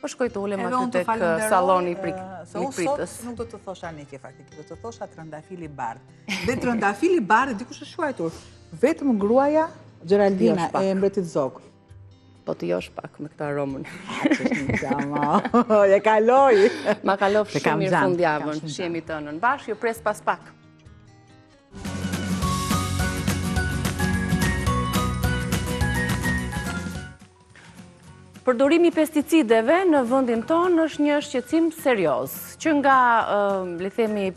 Po shkoj të ulem aty tek salloni i mikpritës. Sot nuk do të thosha Nike faktikisht, do të thosha trëndafili bardh. Dhe trëndafili bardh dikush e shuajtur. Vetëm gruaja Geraldina e mbretit Zog. Po të josh pak me këtë aromën. Ja kaloj. Ma kalov shumë mirë fundjavën. Shihemi të ënën bashkë, ju pres pas pak. Përdorimi i pesticideve në vendin tonë është një shqetësim serioz, që nga le themi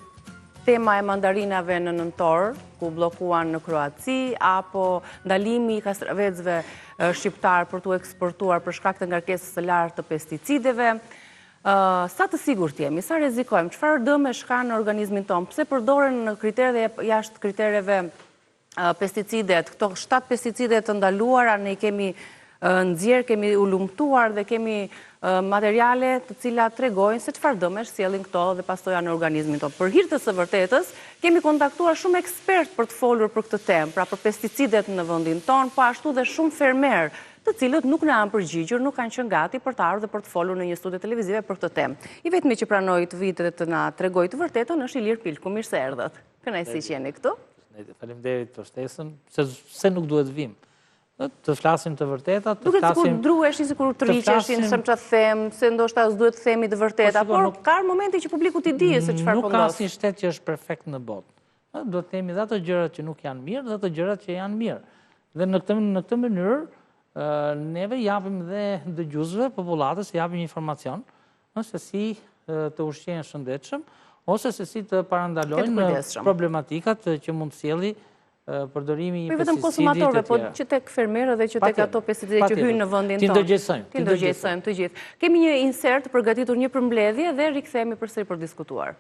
tema e mandarinave në nëntor, ku blokuan në Kroaci, apo ndalimi i kastravecëve shqiptar për t'u eksportuar për shkak të ngarkesës së lartë të pesticideve. Sa të sigurt jemi, sa rrezikojmë, çfarë dëmesh ka në organizmin tonë, pse përdoren në kriteret dhe jashtë kritereve pesticidet, këto 7 pesticide të ndaluara, ne i kemi nxjerr, kemi u lumtuar dhe kemi materiale të cilat tregojnë se çfarë dëmesh sjellin këto dhe pasoja në organizmin tonë. Për hir të së vërtetës, kemi kontaktuar shumë ekspert për të folur për këtë temë, pra për pesticidet në vendin tonë, po ashtu dhe shumë fermer, të cilët nuk na kanë përgjigjur, nuk kanë qenë gati për të ardhur dhe për të folur në një studio televizive për këtë temë. I vetmi që pranoi të vitë dhe të na tregojë të vërtetën është Ilir Pilku. Mirë se erdhët. Kënaqësi që jeni këtu. Faleminderit për ftesën, se nuk duhet vim. Të flasim të vërteta, të flasim... Duket sikur druheshin, sikur të rriqeshin, se më çfarë them, se ndoshta s'duhet të themi të vërteta, por ka momente që publiku t'i di se çfarë po ndodh. Nuk ka asnjë shtet që është perfekt në botë. Duhet të themi dhe ato gjërat që nuk janë mirë dhe ato gjërat që janë mirë. Dhe në këtë mënyrë, neve japim dhe dëgjuesve, popullatës, japim informacion, se si të ushqehen shëndetshëm, ose se si të parandalojnë problematikat që mund të sjellë përdorimi i pesticidit. Vetëm konsumatorëve, po që tek fermerët dhe që tek ato pesticide që hyjnë në vendin tonë. Ti ndërgjegjsojmë të gjithë. Kemi një insert përgatitur, një përmbledhje dhe rikthehemi përsëri për diskutuar.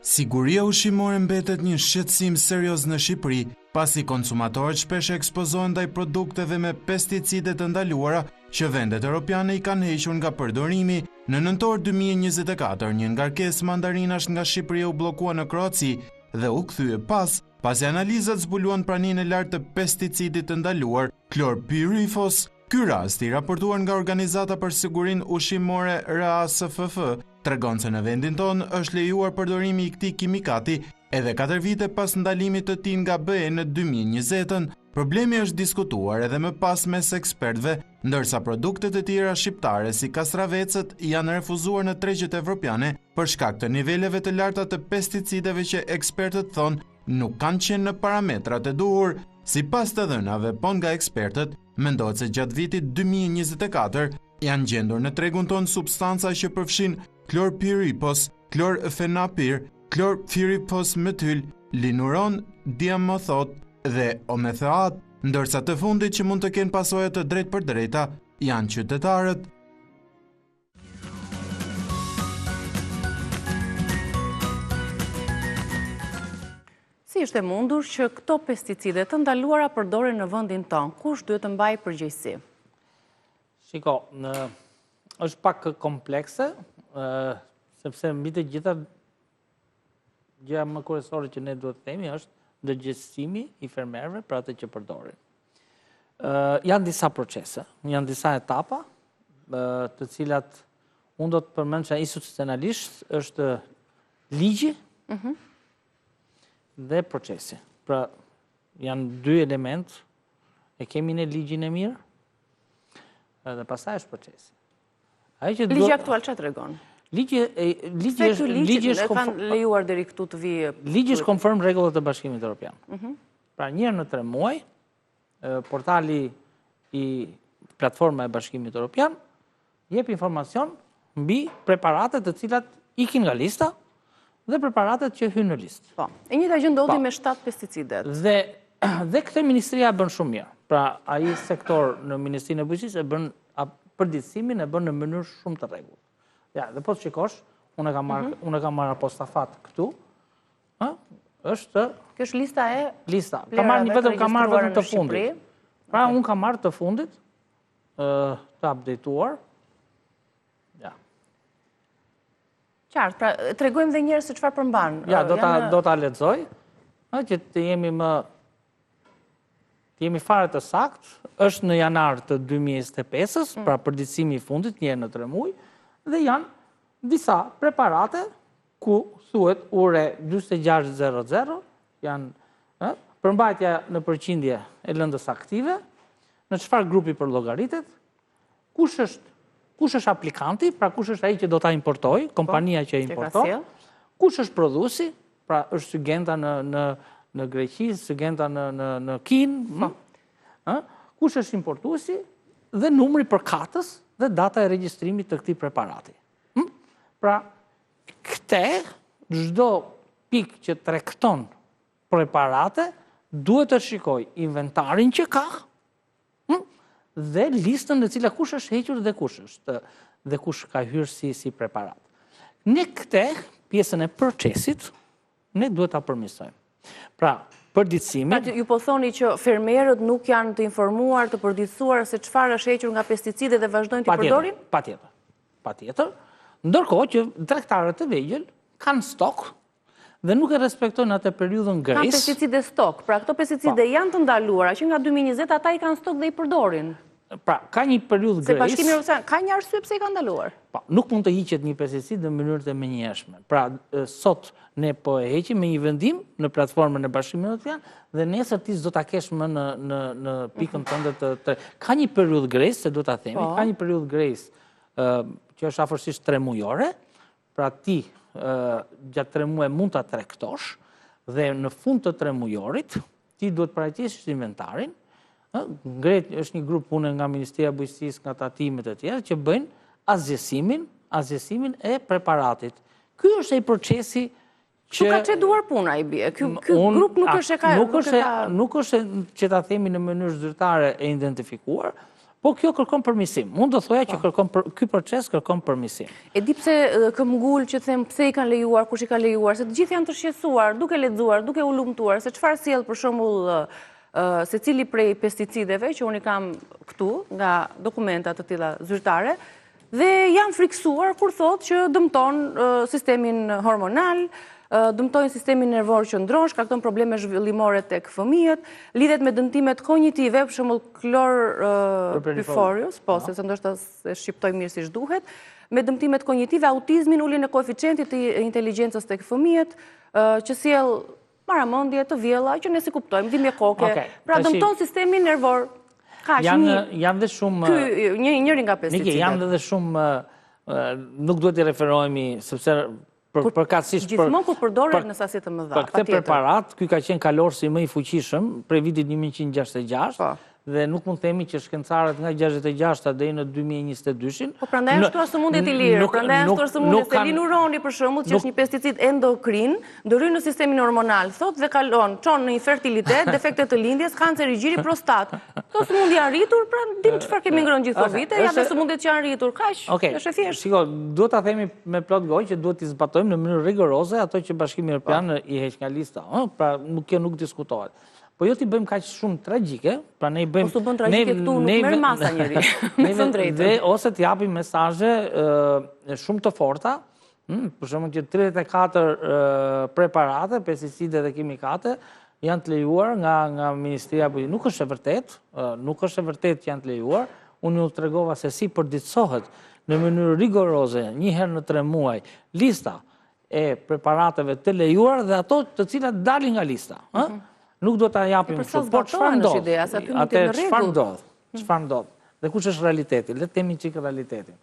Siguria ushqimore mbetet një shqetësim serioz në Shqipëri, pasi konsumatorët shpesh ekspozohen ndaj produkteve me pesticide të ndaluara që vendet europiane i kanë hequr nga përdorimi. Në nëntor 2024, një ngarkesë mandarinash nga Shqipëria u bllokua në Kroaci dhe u kthye pasi analizat zbuluan praninë e lartë të pesticidit të ndaluar, klorpyrifos. Ky rast i raportuar nga Organizata për Sigurinë Ushqimore RASFF tregon se në vendin tonë është lejuar përdorimi i këtij kimikati edhe 4 vite pas ndalimit të tij nga BE në 2020. Problemi është diskutuar edhe më pas mes ekspertëve, ndërsa produktet e tjera shqiptare si kastravecët janë refuzuar në tregjet evropiane për shkak të niveleve të larta të pesticideve që ekspertët thonë nuk kanë qenë në parametrat e duhur. Sipas të dhënave po nga ekspertët, mendohet se gjatë vitit 2024 janë gjendur në tregun tonë substanca që përfshin klorpyrifos, klorfenapir, klorpyrifos metyl, linuron, diamothot dhe omethoat, ndërsa të fundit që mund të kenë pasoja të drejt për drejta janë qytetarët. Si është e mundur që këto pesticide të ndaluara përdoren në vendin tonë? Kush duhet të mbajë përgjegjësi? Shiko, është pak komplekse, sepse mbi të gjitha gjëja më kryesore që ne duhet të themi është ndërgjegjësimi i fermerëve për atë që përdorin. Janë disa procese, janë disa etapa, të cilat unë do të përmend që institucionalisht është ligji dhe procesi. Pra, janë dy element, e kemi në ligjin e mirë, dhe pastaj është procesi. Ligji aktual çfarë tregon? Ligji është kanë lejuar deri këtu të vijë. Ligji është konform rregullat e Bashkimit Evropian. Pra, një herë në 3 muaj, portali i platforma e Bashkimit Evropian jep informacion mbi preparatet të cilat ikin nga lista dhe preparatet që hynë në listë. Po. E njëjta gjë ndodhi me 7 pesticidet. Dhe këtë ministria e bën shumë mirë. Pra, ai sektor në Ministrinë e Bujqësisë e bën përditësimin e bën në mënyrë shumë të rregullt. Ja, dhe po të shikosh, unë e kam marrë apostafat këtu, është... Kjo është lista e... Lista. Kam marrë vetëm të fundit. Pra, unë kam marrë të fundit, të updateuar. Ja. Qartë, pra, tregojmë dhe njerëz se çfarë përmban. Ja, do ta lexoj, që të jemi fare të sakt, është në janar të 2025-ës, pra përditësimi i fundit, një në 3 muaj, dhe janë disa preparate ku thuhet ure 4600, janë përmbajtja në përqindje e lëndës aktive, në çfarë grupi për llogaritet, kush është aplikanti, pra kush është ai që do ta importoj, kompania që e importon, kush është prodhuesi, pra është Syngenta në Greqi, Syngenta në Kinë, kush është importuesi dhe numri përkatës dhe data e regjistrimit të këtij preparati. Pra, çdo pikë që tregton preparate duhet të shikoj inventarin që ka dhe listën në cila kush është hequr dhe kush ka hyrë si preparat. Ne pjesën e procesit ne duhet ta përmirësojmë. Pra, përditësimin... Ju po thoni që fermerët nuk janë të informuar, të përditësuar se çfarë është hequr nga pesticidet dhe vazhdojnë të përdorin? Patjetër. Ndërkohë që tregtarët e vegjël kanë stok dhe nuk e respektojnë atë periudhën grejs. Kanë pesticide stok, pra këto pesticide janë të ndaluara, që nga 2020 ata i kanë stok dhe i përdorin. Pra, ka një periudhë grejs... Se Bashkimi Evropian ka një arsye pse i ka ndaluar? Nuk mund të hiqet një pesticid në mënyrë të menjëhershme. Pra, sot ne po e heqim me një vendim në platformën e Bashkimit Evropian dhe nesër ti s'do ta kesh më në pikën tënde të... Ka një periudhë grejs, se do ta themi, ka një periudhë grejs që është afërsisht 3 mujore, pra ti gjatë 3 muaj mund ta tregtosh dhe në fund të 3 mujorit ti duhet paraqesh inventarin. Ngret është një grup pune nga Ministria e Bujqësisë, nga tatimet e tjera që bëjnë azjesimin e preparatit. Ky është ai procesi që ka çeduar puna i bie. Ky grup nuk është nuk është që ta themi në mënyrë zyrtare e identifikuar, po kjo kërkon përmirësim. Mund të thoja që ky proces kërkon përmirësim. E di pse këmbgul që them pse i kanë lejuar, kush i ka lejuar, se të gjithë janë të shqetësuar, duke lexuar, duke u lumtuar, se çfarë sjell për shembull secili prej pesticideve që unë i kam këtu nga dokumenta të tilla zyrtare dhe janë friksuar kur thotë që dëmton sistemin hormonal, dëmtojnë sistemin nervor qendror, shkakton probleme zhvillimore tek fëmijët, lidhet me dëmtimet kognitive, për shembull chlorpyriforius, po, sepse ndoshta e shqiptoj mirë siç duhet, me dëmtimet kognitive, autizmin, uljen e koeficientit të inteligjencës tek fëmijët, që sjell maramendje të vjella, që ne si kuptojmë, dhimbje koke, pra dëmton sistemin nervor. Janë dhe shumë... Njëri nga pesticidet. Janë dhe shumë... Nuk duhet i referohemi, sepse përkatësisht... Gjithmonë kur përdoret në sasi të mëdha. Për këtë preparat, ky ka qenë kalorësi më i fuqishëm, prej vitit 1966, dhe nuk mund themi që shkencarët nga 66 deri në 2022-shin... Po prandaj ashtu as sëmundjet i lirë, prandaj ashtu as sëmundjet e linuroni për shembull, që është një pesticid endokrin, ndryn në sistemin hormonal, thotë dhe çon në infertilitet, defekte të lindjes, kancer i gjiri, prostat. Këto sëmundje arritur, pra dim çfarë kemi ngrënë gjithë këto vite, janë sëmundjet që janë arritur, kaq, është e thjeshtë. Shiko, duhet ta themi me plot gojë që duhet t'i zbatojmë në mënyrë rigoroze ato që Bashkimi Evropian i heq nga lista, pra kjo nuk diskutohet. Po jo t'i bëjmë kaq shumë tragjike, pra ne i bëjmë... Po s'u bën tragjike këtu, nuk merr masa njëri, me thënë drejtën. Ose t'i japim mesazhe shumë të forta Për shembull që 34 preparate, pesticide dhe kimikate janë të lejuar nga Ministria, nuk është e vërtet, që janë të lejuar. Unë ju tregova se si përditësohet në mënyrë rigoroze, një herë në 3 muaj, lista e preparateve të lejuar dhe ato të cilat dalin nga lista. Nuk do ta japim kështu, por çfarë ndodh? Çfarë ndodh? Dhe kush është realiteti? Le të themi çik realitetin.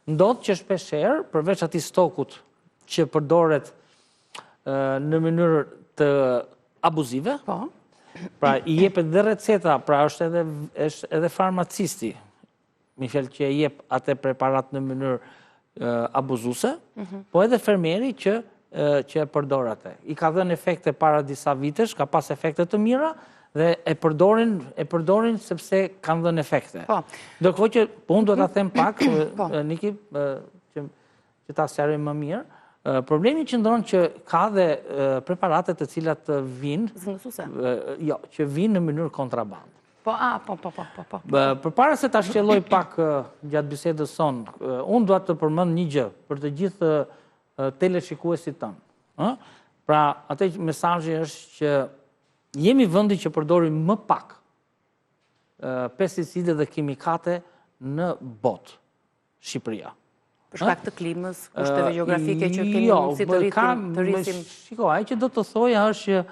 Ndodh që shpeshherë, përveç atij stokut që përdoret në mënyrë të abuzive, pra i jepet dhe receta, pra është edhe farmacisti, mi fjalë që e jep atë preparat në mënyrë abuzuese, po edhe fermeri që e përdor atë. I ka dhënë efekte para disa vitesh, ka pas efekte të mira dhe e përdorin sepse kanë dhënë efekte. Ndërkohë që unë do ta them pak, Niki, që ta sqaroj më mirë, problemi qëndron që ka dhe preparate të cilat vinë, jo, që vinë në mënyrë kontraband. Po. Përpara se ta shqelloj pak gjatë bisedës son, unë dua të përmend një gjë për të gjithë teleshikuesit tanë. Pra, atë mesazhi është që jemi vendi që përdorim më pak pesticide dhe kimikate në botë, Shqipëria. Për shkak të klimës, kushteve gjeografike që kemi mundësi të rrisim. Shiko, ai që do të thoja është që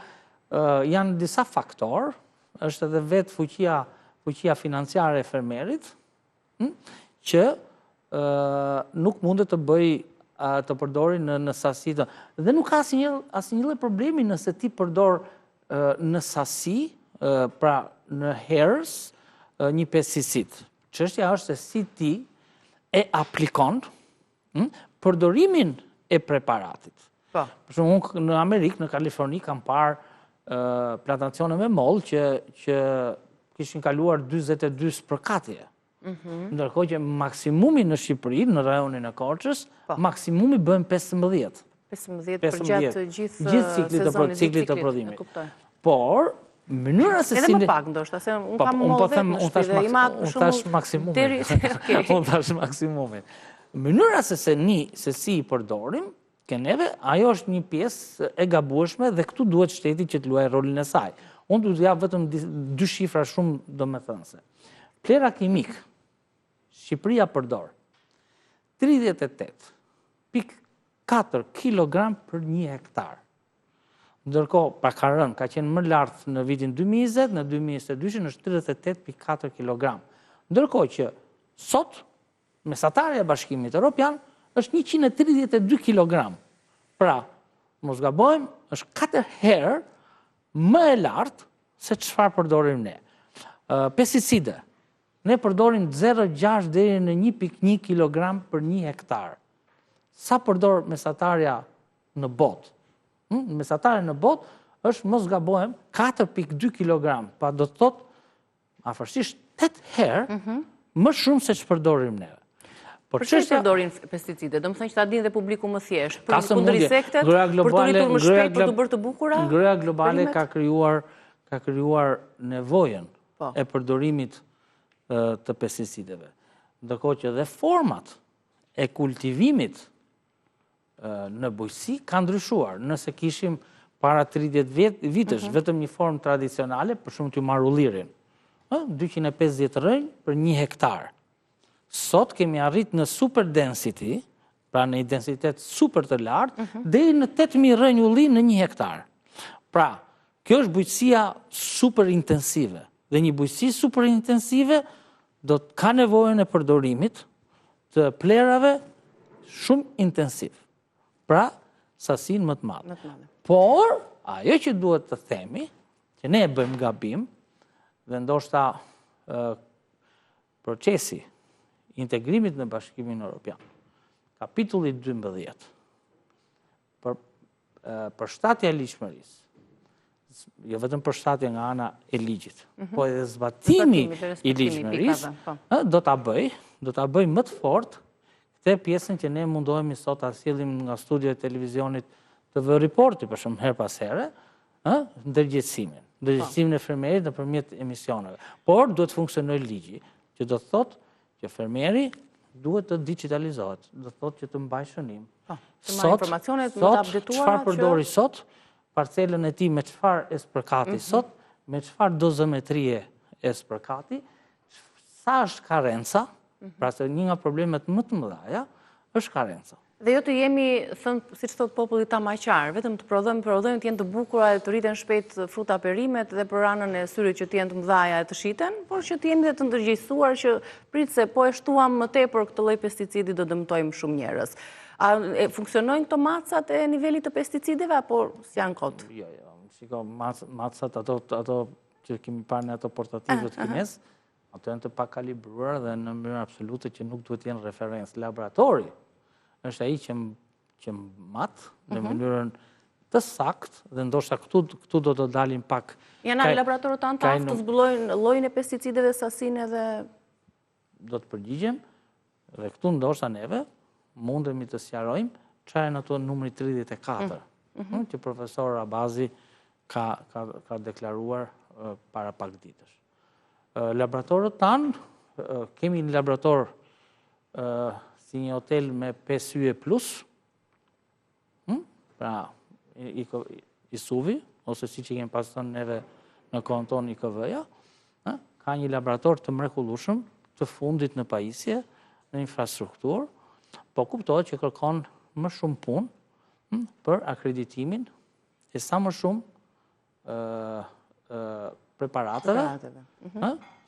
janë disa faktorë, është edhe vetë fuqia financiare e fermerit, që nuk mundet të bëj të përdori në sasi të... Dhe nuk ka asnjë problemi nëse ti përdor në sasi, pra në herës, një pesticid. Çështja është se si ti e aplikon përdorimin e preparatit. Për shembull, në Amerikë, në Kaliforni, kam parë plantacione me moll që kishin kaluar 42 spërkatje. Ndërkohë që maksimumi në Shqipëri, në rajonin e Korçës, maksimumi bën 15. 15 për gjatë gjithë ciklit të prodhimit. Por, mënyra se si... Edhe më pak ndoshta, se unë kam moll vetë në shtëpi dhe i matë për shumë... Unë tash maksimumin. Mënyra se si i përdorim, ke neve, ajo është një pjesë e gabueshme dhe këtu duhet shteti që të luajë rolin e saj. Unë du të japë vetëm 2 shifra shumë domethënëse. Plera kimik, Shqipëria përdor 38,4 kg për 1 hektar. Ndërkohë, pra ka qenë më lartë në vitin 2020, në 2022 është 38,4 kg. Ndërkohë që sot, mesatarja e Bashkimit Evropian është 132 kg. Pra, mos gabojmë, është 4 herë më e lartë se çfarë përdorim ne. Pesticide. Ne përdorim 0,6 deri në 1,1 kg për 1 hektar. Sa përdor mesatarja në botë? Mesatarja në botë është, mos gabojmë, 4,2 kg. Pa do të thotë, afërsisht 8 herë më shumë se ç'përdorim ne. Për çfarë përdorin pesticide? Do të thonë që ta dinë dhe publiku më thjesht, për kundër insektet, për të rritur më shpejt, për të bërë të bukura? Ngroja globale ka krijuar nevojën e përdorimit të pesticideve. Ndërkohë që dhe format e kultivimit në bujqësi kanë ndryshuar. Nëse kishim para 30 vitesh vetëm një formë tradicionale, për shumë t'ju marr ullirin, 250 rënj për 1 hektar. Sot kemi arrit në super density, pra në një densitet super të lartë, deri në 8.000 rënj ulli në 1 hektar. Pra, kjo është bujqësia super intensive. Dhe një bujqësi super intensive do të ka nevojën e përdorimit të plerave shumë intensiv. Pra, sasin më të madhe. Por, ajo që duhet të themi, që ne e bëjmë gabim, dhe ndoshta procesi integrimit në Bashkimin Evropian, kapitulli 12, përshtatja e ligjshmërisë, jo vetëm përshtatja nga ana e ligjit, po edhe zbatimi i ligjshmërisë, do ta bëj më të fortë këtë pjesën që ne mundohemi sot ta sjellim nga studio e televizionit TV Reporti, për shumë her pas here, ndërgjegjësimin e fermerit nëpërmjet emisioneve. Por duhet funksionojë ligji, që do të thotë që fermeri duhet të digitalizohet, do thotë që të mbaj shënim. Të marrë informacionet më të updetuara çfarë përdori sot, parcelën e tij me çfarë S/K sot, me çfarë dozometrie S/K, sa është karenca, pra se një nga problemet më të mëdha është karenca. Dhe jo të jemi, siç thot populli tamaqar, vetëm të prodhojmë të jenë të bukura dhe të rriten shpejt fruta perimet dhe për anën e syrit që të jenë të mëdhaja e të shiten, por që të jemi dhe të ndërgjegjësuar që prit se po e shtuam më tepër këtë lloj pesticidi do dëmtojmë shumë njerëz. A funksionojnë këto macat e nivelit të pesticideve apo s'janë kot? Jo, shiko, macat ato që kemi parë në ato portativet kines, ato janë të pakalibruar dhe në mënyrë absolute që nuk duhet të jenë referencë. Laboratori është ai që mat në mënyrën të saktë dhe ndoshta këtu do të dalin pak. Janë laboratorët tanë të aftë të zbulojnë llojin e pesticideve, sasinë dhe do të përgjigjem dhe këtu ndoshta neve mundemi të sqarojmë çfarë janë ato numri 34, që profesor Abazi ka deklaruar para pak ditësh. Laboratorët tanë, kemi një laborator si një hotel me 5 yje plus, pra ISUVI, ose si që kemi pasën neve në kohën tonë IKV-ja, ka një laborator të mrekullueshëm të fundit në pajisje, në infrastrukturë, po kuptohet që kërkon më shumë punë për akreditimin e sa më shumë preparateve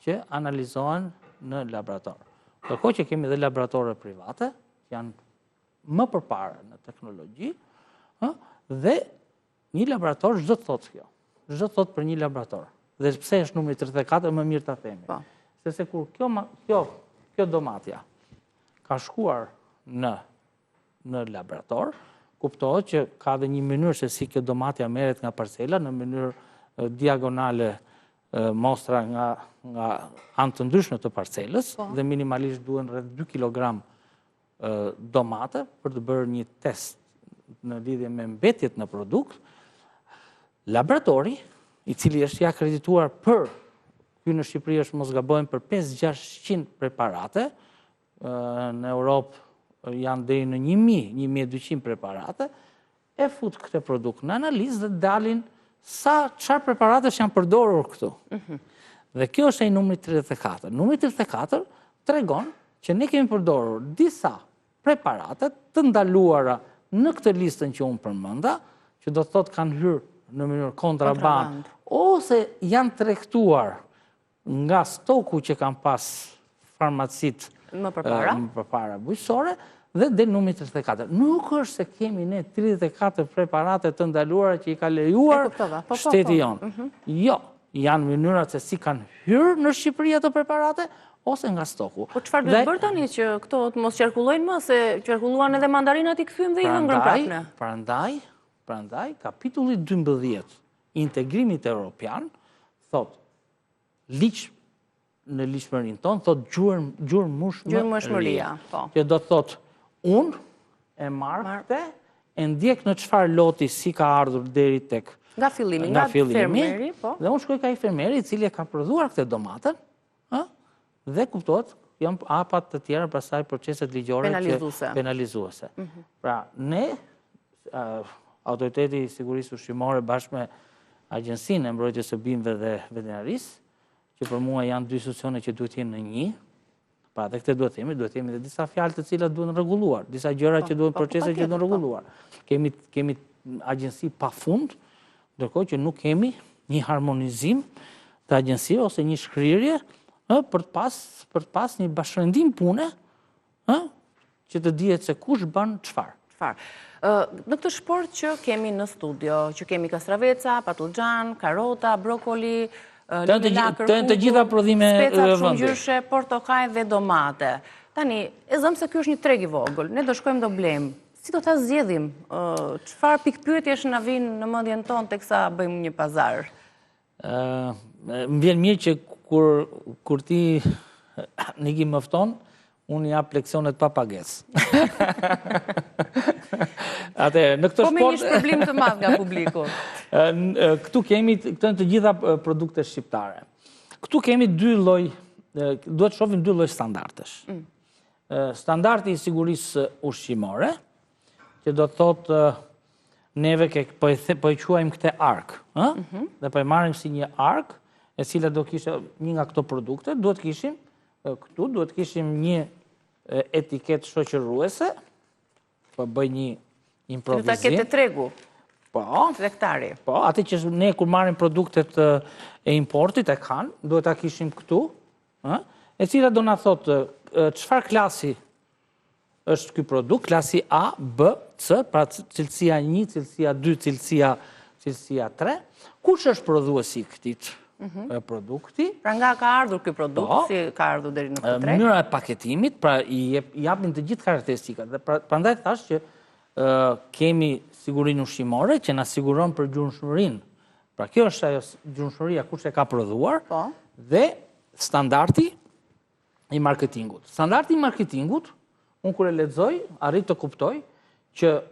që analizohen në laborator. Kërko që kemi dhe laboratore private, janë më përpara në teknologji, dhe një laborator çdo të thotë kjo. Çdo të thotë për një laborator. Dhe pse është numri 34, më mirë ta themi. Sepse kur kjo domatja ka shkuar në laborator, kuptohet që ka dhe një mënyrë se si kjo domatja merret nga parcela në mënyrë diagonale mostra nga anë të ndryshme të parcelës dhe minimalisht duhen rreth 2 kg domate për të bërë një test në lidhje me mbetjet në produkt. Laboratori, i cili është i akredituar ky në Shqipëri është mos gabojmë për 5-600 preparate, në Europë janë deri në 1000-1200 preparate, e fut këtë produkt në analizë dhe dalin çfarë preparatës janë përdorur këtu. Dhe kjo është ai numri 34. Numri 34 tregon që ne kemi përdorur disa preparate të ndaluara në këtë listën që unë përmenda, që do të thotë kanë hyrë në mënyrë kontraband, ose janë tregtuar nga stoku që kanë pas farmacit më përpara bujqësore, dhe del numri 34. Nuk është se kemi ne 34 preparate të ndaluara që i ka lejuar shteti jonë. Jo, janë mënyrat se si kanë hyrë në Shqipëri ato preparate, ose nga stoku. Po çfarë duhet bërë tani që këto të mos qarkullojnë më, se qarkulluan edhe mandarinat i kthyem dhe i hëngrën prapë? Prandaj, kapitulli 12 integrimit evropian thot në ligjshmërinë tonë thot gjurmëshmëria. Që do të thot unë e marr këtë, e ndjek në çfarë loti si ka ardhur deri tek nga fillimi, nga fermeri, po. Dhe unë shkoj ka i fermeri i cili e ka prodhuar këtë domatën, dhe kuptohet janë apat të tjera pastaj proceset ligjore penalizuese. Pra ne Autoriteti i Sigurisë Ushqimore bashkë me Agjencinë e Mbrojtjes së Bimëve dhe Veterinarisë, që për mua janë dy institucione që duhet jenë në një. Pra dhe këtë duhet themi dhe disa fjalë të cilat duhen rregulluar, disa gjëra që duhen procese që duhen rregulluar. Kemi agjenci pafund, ndërkohë që nuk kemi një harmonizim të agjencive ose një shkrirje për të pas një bashkërendim pune që të dihet se kush bën çfarë. Në këtë shport që kemi në studio, që kemi kastraveca, patlıxhan, karota, brokoli, të gjitha prodhime speca shumëgjyshe, portokaj dhe domate. Tani, e zëmë se kjo është një treg i vogël, ne do shkojmë do blejmë. Si do ta zgjedhim? Çfarë pikpyetjesh na vinë në mendjen tonë teksa bëjmë një pazar? Më vjen mirë që kur ti Niki më fton, unë jap leksionet pa pagesë. Në këtë shport... Po me një shpërblim të madh nga publiku. Këtu janë të gjitha produkte shqiptare. Këtu kemi dy lloj, duhet shohim dy lloj standardesh. standardi i sigurisë ushqimore, që do të thotë neve po e quajmë këte ark, dhe po e marrim si një ark, e cila do kishte një nga këto produkte, duhet kishim një etiket shoqëruese, po bëj një improvizim. Ta kete tregu. Po. Tregtari. Po, atë që ne kur marrim produktet e importit e kanë, duhet ta kishim këtu, e cila do na thotë çfarë klasi është ky produkt, klasi A, B, C, pra cilësia 1, cilësia 2, cilësia 3, kush është prodhuesi i këtij produkti. Pra nga ka ardhur ky produkt, si ka ardhur deri në këtë treg? Mënyra e paketimit, pra i japin të gjithë karakteristikat. Dhe prandaj thash që kemi sigurinë ushqimore që na siguron për gjurmshmërinë. Pra kjo është ajo gjurmshmëria kush e ka prodhuar, dhe standardi i marketingut. Standardi i marketingut, unë kur e lexoj, arrit të kuptoj që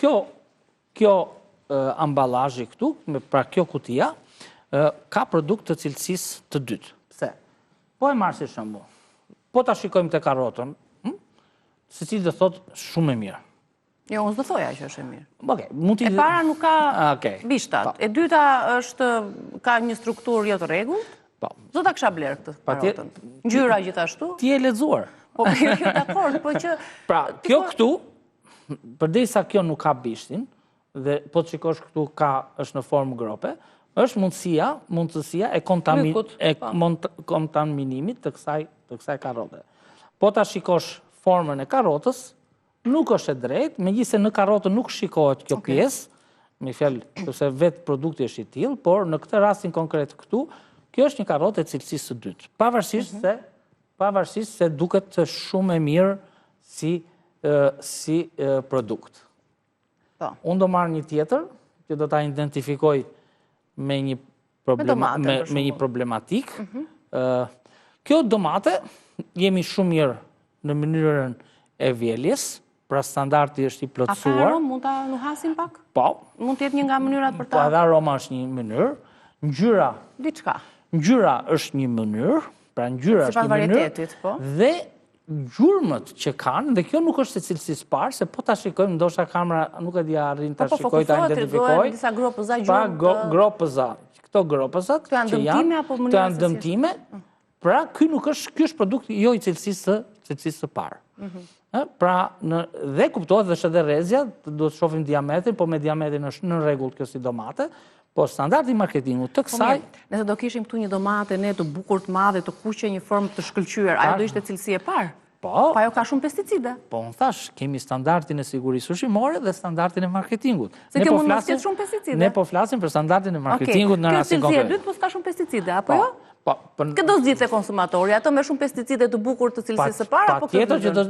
kjo ambalazhi këtu, pra kjo kutia, ka produkt të cilësisë të dytë. Pse? Po e marr si shembull. Po ta shikojmë te karrotën, secili do thotë shumë e mirë. Jo, unë s'do thoja që është e mirë. Okej, mund t'i... E para nuk ka bishtat. E dyta ka një strukturë jo të rregullt. Po. Do ta kisha bler këtë karrotën. Ngjyra gjithashtu. Ti e lexuar. Po, jo dakord, po që... Pra, kjo këtu, përderisa kjo nuk ka bishtin, dhe po të shikosh këtu është në formë grope, është mundësia e kontaminimit të kësaj karrote. Po ta shikosh formën e karrotës, nuk është e drejtë, megjithëse në karrotë nuk shikohet kjo pjesë, me fjalë, sepse vetë produkti është i tillë, por në këtë rastin konkret këtu, kjo është një karrotë e cilësisë së dytë. Pavarësisht se duket shumë e mirë si produkt. Unë do marr një tjetër, që do ta identifikoj me një problematik. Kjo domate jemi shumë mirë në mënyrën e vjeljes, pra standardi është i plotësuar. A ka aromë, mund ta nuhasim pak? Po. Mund të jetë një nga mënyrat për ta... Po, edhe aroma është një mënyrë. Ngjyra... Diçka. Ngjyra është një mënyrë, pra ngjyra është një mënyrë, dhe gjurmët që kanë, dhe kjo nuk është se cilësisë parë, se po ta shikojmë, ndoshta kamera nuk e di arrin ta shikoj, ta identifikoj. Disa gropëza gjurmë. Pra, gropëza. Këto gropëzat që janë, këto janë dëmtime, pra, ky është produkti jo i cilësisë së parë. Pra, dhe kuptohet dhe edhe rrezja, do të shohim diametrin, po me diametrin është në rregull kjo si domate, po standardi marketingut të kësaj... Nëse do kishim këtu një domate ne të bukur të madhe, të kuqe, një formë të shkëlqyer, ajo do ishte cilësi e parë? Po. Pa ajo ka shumë pesticide. Po, unë thash, kemi standardin e sigurisë ushqimore dhe standardin e marketingut. Se kjo mund mos ketë shumë pesticide? Ne po flasim për standardin e marketingut në rastin konkret. Kjo cilësi e dytë po s'ka shumë pesticide, apo jo? Këtë do zgjidhte konsumatori, ato me shumë pesticide të bukur të cilësisë së parë, apo këtë? Patjetër që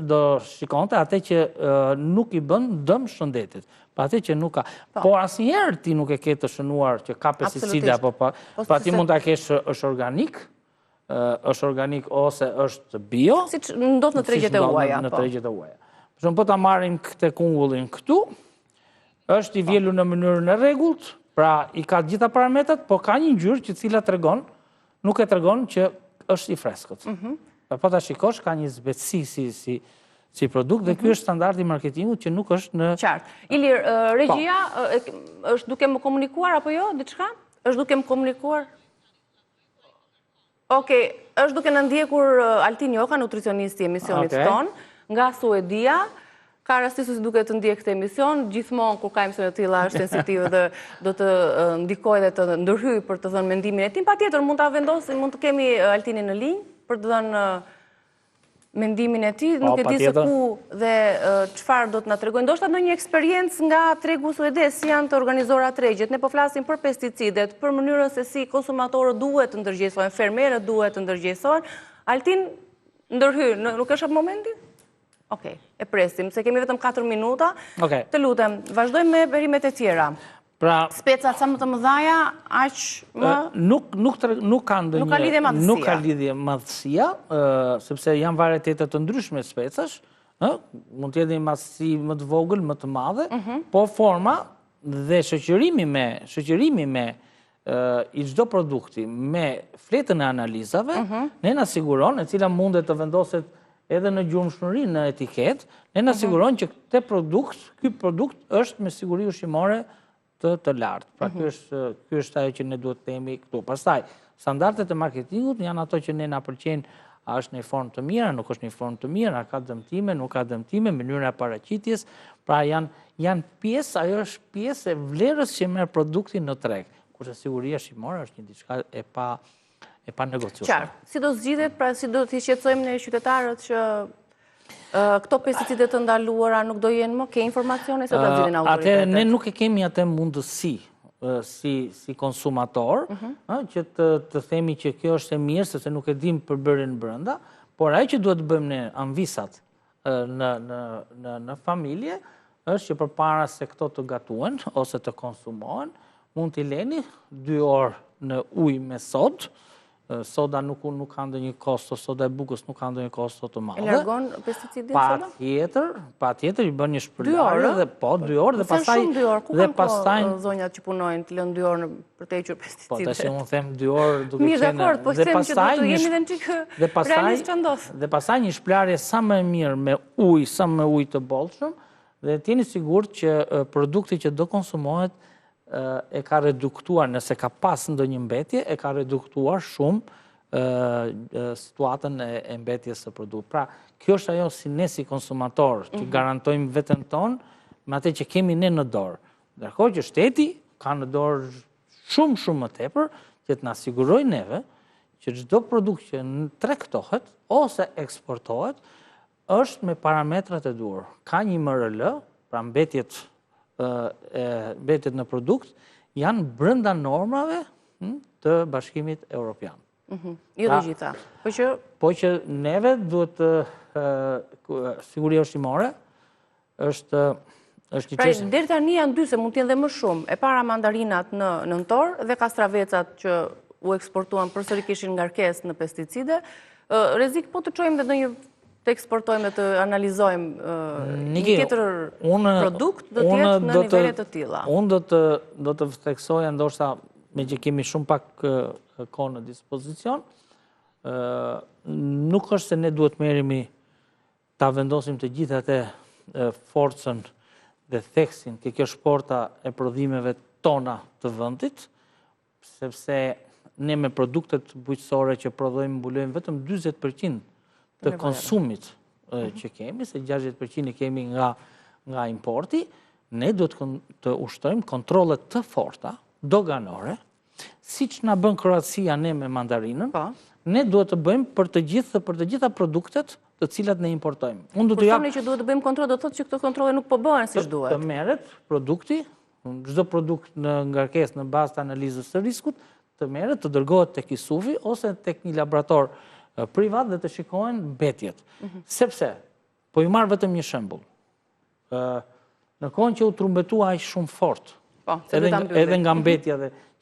do shikonte atë që nuk i bën dëm shëndetit. Pa atë që nuk ka. Po asnjëherë ti nuk e ke të shënuar që ka pesticide apo pa ti mund ta kesh është organik ose është bio. Siç ndodh në tregjet e huaja. Në tregjet e huaja. Për shembull, po ta marrim këtë kungullin këtu, është i vjelur në mënyrën e rregullt, pra i ka të gjitha parametrat, po ka një ngjyrë që cila tregon, nuk e tregon që është i freskët. Po ta shikosh ka një zbetësi si produkt, dhe ky është standardi marketingut që nuk është në... Qartë. Ilir, regjia është duke më komunikuar, apo jo, diçka? Është duke më komunikuar? Okej, është duke në ndjekur Altin Joka, nutricionisti i emisionit ton, nga Suedia, ka rastisur si duke të ndjek këtë emision, gjithmonë kur ka emisionet të tilla është sensitive dhe do të ndikojë dhe të ndërhyjë për të dhënë mendimin e tij. Patjetër mund ta vendosim, mund të kemi Altinin në linjë për të dhënë mendimin e tij, nuk e di se ku dhe çfarë do të na tregojë. Ndoshta ndonjë eksperiencë nga tregu suedez, si janë të organizuara tregjet. Ne po flasim për pesticidet, për mënyrën se si konsumatorët duhet të ndërgjegjësohen, fermerët duhet të ndërgjegjësohen. Altin ndërhyr, nuk është momenti? Okej, e presim, se kemi vetëm 4 minuta. Të lutem, vazhdojmë me berimet e tjera. Specat sa më të mëdhaja, aq më... Nuk ka lidhje madhësia, sepse janë varietetet të ndryshme specash, mund të jetë një madhësi më të vogël, më të madhe, po forma dhe shoqërimi me i çdo produkti me fletën e analizave, ne na siguron, e cila mundet të vendoset edhe në gjurmshmëri në etiket, ne na sigurojnë që ky produkt është me siguri ushqimore të lartë. Pra ky është ajo që ne duhet të themi këtu. Pastaj, standardet e marketingut janë ato që ne na pëlqejnë, a është në formë të mirë, nuk është në formë të mirë, a ka dëmtime, nuk ka dëmtime, mënyra e paraqitjes, pra janë pjesë, ajo është pjesë e vlerës që merr produkti në treg. Kurse siguria ushqimore është një diçka e pa negociueshme. Qartë. Si do zgjidhet, pra si do t'i shqetësojmë ne qytetarët që këto pesticide të ndaluara nuk do jenë më, ke informacione se ta zgjidhin autoritetet? Atëherë ne nuk e kemi atë mundësi si konsumator, që të themi që kjo është e mirë, sepse nuk e dim përbërjen brenda, por ajo që duhet të bëjmë ne anvisat në familje, është që përpara se këto të gatuhen ose të konsumohen, mund t'i leni 2 orë në ujë me sodë. Soda nuk ka ndonjë kosto, soda e bukës nuk ka ndonjë kosto të madhe. E largon pesticidin soda? Patjetër i bën një shpërndarje dhe 2 orë dhe pastaj shumë 2 orë. Ku kanë kohë zonjat që punojnë të lënë 2 orë për të hequr pesticidet? Po tash unë them 2 orë duke qenë. Mirë, dakord, po them që do të jemi edhe në çik realisht çandos. Dhe pastaj një shpërndarje sa më e mirë me ujë, sa më ujë të bollshëm, dhe t'jeni sigurt që produkti që do konsumohet e ka reduktuar, nëse ka pas ndonjë mbetje, e ka reduktuar shumë situatën e mbetjes së produktit. Pra, kjo është ajo si ne si konsumator, që garantojmë veten tonë me atë që kemi ne në dorë. Ndërkohë që shteti ka në dorë shumë më tepër që të na sigurojë neve që çdo produkt që tregtohet ose eksportohet është me parametrat e duhur. Ka një MRL, pra mbetjet në produkt, janë brenda normave të Bashkimit Evropian. Jo të gjitha. Po që neve duhet siguria ushqimore është një çështje. Pra, deri tani janë 2, se mund të jenë dhe më shumë. E para mandarinat në nëntor dhe kastravecat që u eksportuan përsëri kishin ngarkesë në pesticide. Rrezik po të çojmë dhe ndonjë të eksportojmë dhe të analizojmë një tjetër produkt, do të jetë në nivele të tilla. Unë do të theksoja, ndoshta me që kemi shumë pak kohë në dispozicion, nuk është se ne duhet merremi ta vendosim të gjithë atë forcën dhe theksin ke kjo shporta e prodhimeve tona të vendit, sepse ne me produktet bujqësore që prodhojmë mbulojmë vetëm 40% të konsumit që kemi, se 60% i kemi nga importi, ne duhet të ushtrojmë kontrollet të forta, doganore, siç na bën Kroacia ne me mandarinën, ne duhet të bëjmë për të gjitha produktet të cilat ne importojmë. Kur thoni që duhet të bëjmë kontroll, do të thotë që këto kontrolle nuk po bëhen siç duhet. Të merret produkti, çdo produkt në ngarkesë në bazë të analizës së riskut, të merret, të dërgohet tek ISUFI ose tek një laborator privat dhe të shikohen mbetjet. Sepse, po ju marr vetëm një shembull. Në kohën që u trumbetua aq shumë fort, edhe nga mbetja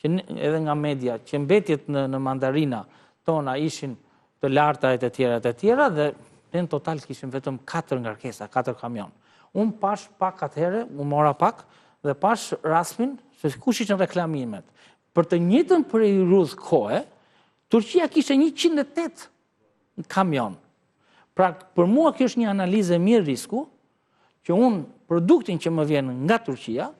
edhe nga media, që mbetjet në mandarina tona ishin të larta e të tjera, dhe në total kishim vetëm 4 ngarkesa, 4 kamion. Unë pash pak atëherë, u mora pak, dhe pash rasmin, se kush ishin reklamimet. Për të njëjtën periudhë kohe, Turqia kishte 108 kamion. Pra, për mua kjo është një analizë e mirë risku, që unë produktin që më vjen nga Turqia,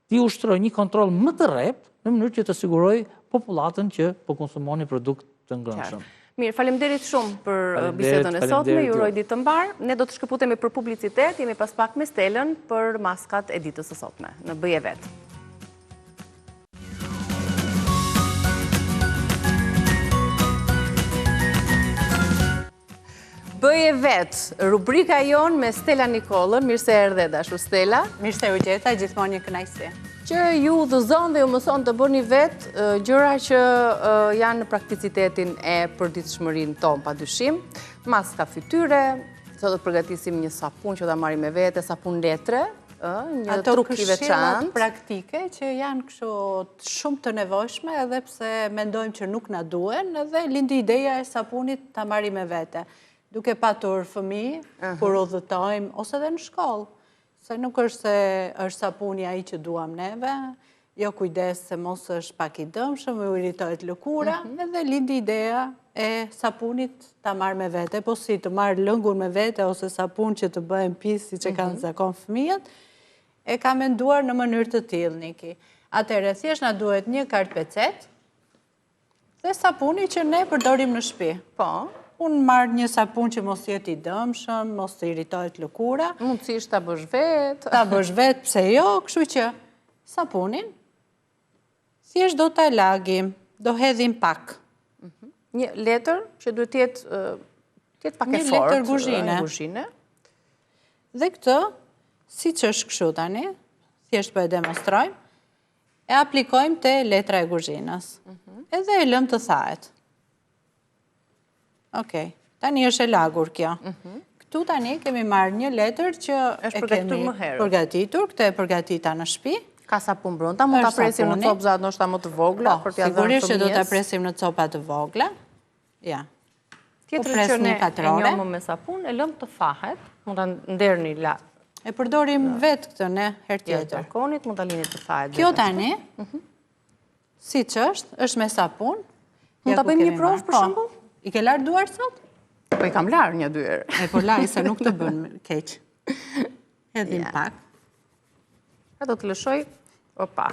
ti ushtroj një kontroll më të rrept, në mënyrë që të siguroj popullatën që po konsumoni produkt të ngrënshëm. Mirë, faleminderit shumë për bisedën e sotme, ju uroj ditë të mbarë. Ne do të shkëputemi për publicitet, jemi pas pak me Stelën për maskat e ditës së sotme. Në Bëj e Vet. Bëj e Vet, rubrika jonë me Stela Nikollën. Mirë se erdhe, dashu Stela. Mirë se u gjeta, gjithmonë një kënaqësi. Që ju dhëzon dhe ju mëson të bëni vetë gjëra që janë në prakticitetin e përditshmërinë tonë, padyshim. Maska fytyre, sot do të përgatisim një sapun që do marrim me vete, sapun letre, një truk i veçantë. Ato këshillat praktike që janë kështu shumë të nevojshme, edhe pse mendojmë që nuk na duhen, edhe lindi ideja e sapunit ta marrim me vete. Duke patur fëmijë, kur udhëtojmë ose edhe në shkollë. Se nuk është se është sapuni ai që duam neve, jo kujdes se mos është pak i dëmshëm, u irritohet lëkura, edhe lindi ideja e sapunit ta marrë me vete, po si të marrë lëngun me vete ose sapun që të bëhen pis si që kanë zakon fëmijët, e ka menduar në mënyrë të tillë, Niki. Atëherë, thjesht na duhet një kartë pecet dhe sapuni që ne përdorim në shtëpi. Po. Unë marrë një sapun që mos jetë i dëmshëm, mos të irritojt lëkura. Mundësisht ta bësh vetë. Ta bësh vetë, pse jo, kështu që sapunin, thjesht do ta lagim, do hedhim pak. Një letër që duhet tjetë pak e Një fortë. letër guzhine. Dhe këtë, si që është kështu tani, thjesht po e demonstrojmë, e aplikojmë te letra e guzhinës. Edhe e lëm të thahet. Okej, tani është e lagur kjo. Këtu tani kemi marrë një letër që Është e përgatitur kemi më herët. përgatitur, këtë e përgatita në shtëpi. Ka sapun brenda, mund ta Është presim në sapuni. copza ndoshta më të vogla për t'ia dhënë Sigurisht që do ta fëmijës. presim në copa të vogla. Ja. Tjetër pres që një ne e katrore. njohëm me sapun, e lëm të fahet, mund ta nderni la. E përdorim vetë këtë ne herë tjetër. Balkonit, mund ta lini të fahet. Kjo vetëm. tani, si që është me sapun. Mund Ja ta ku bëjmë një kemi provë marrë. për Po. shembull? I ke larë duar sot? Po i kam larë një dy herë. E po laj, se nuk të bën keq. Hedhim Ja. pak. Pra do të lëshoj, opa.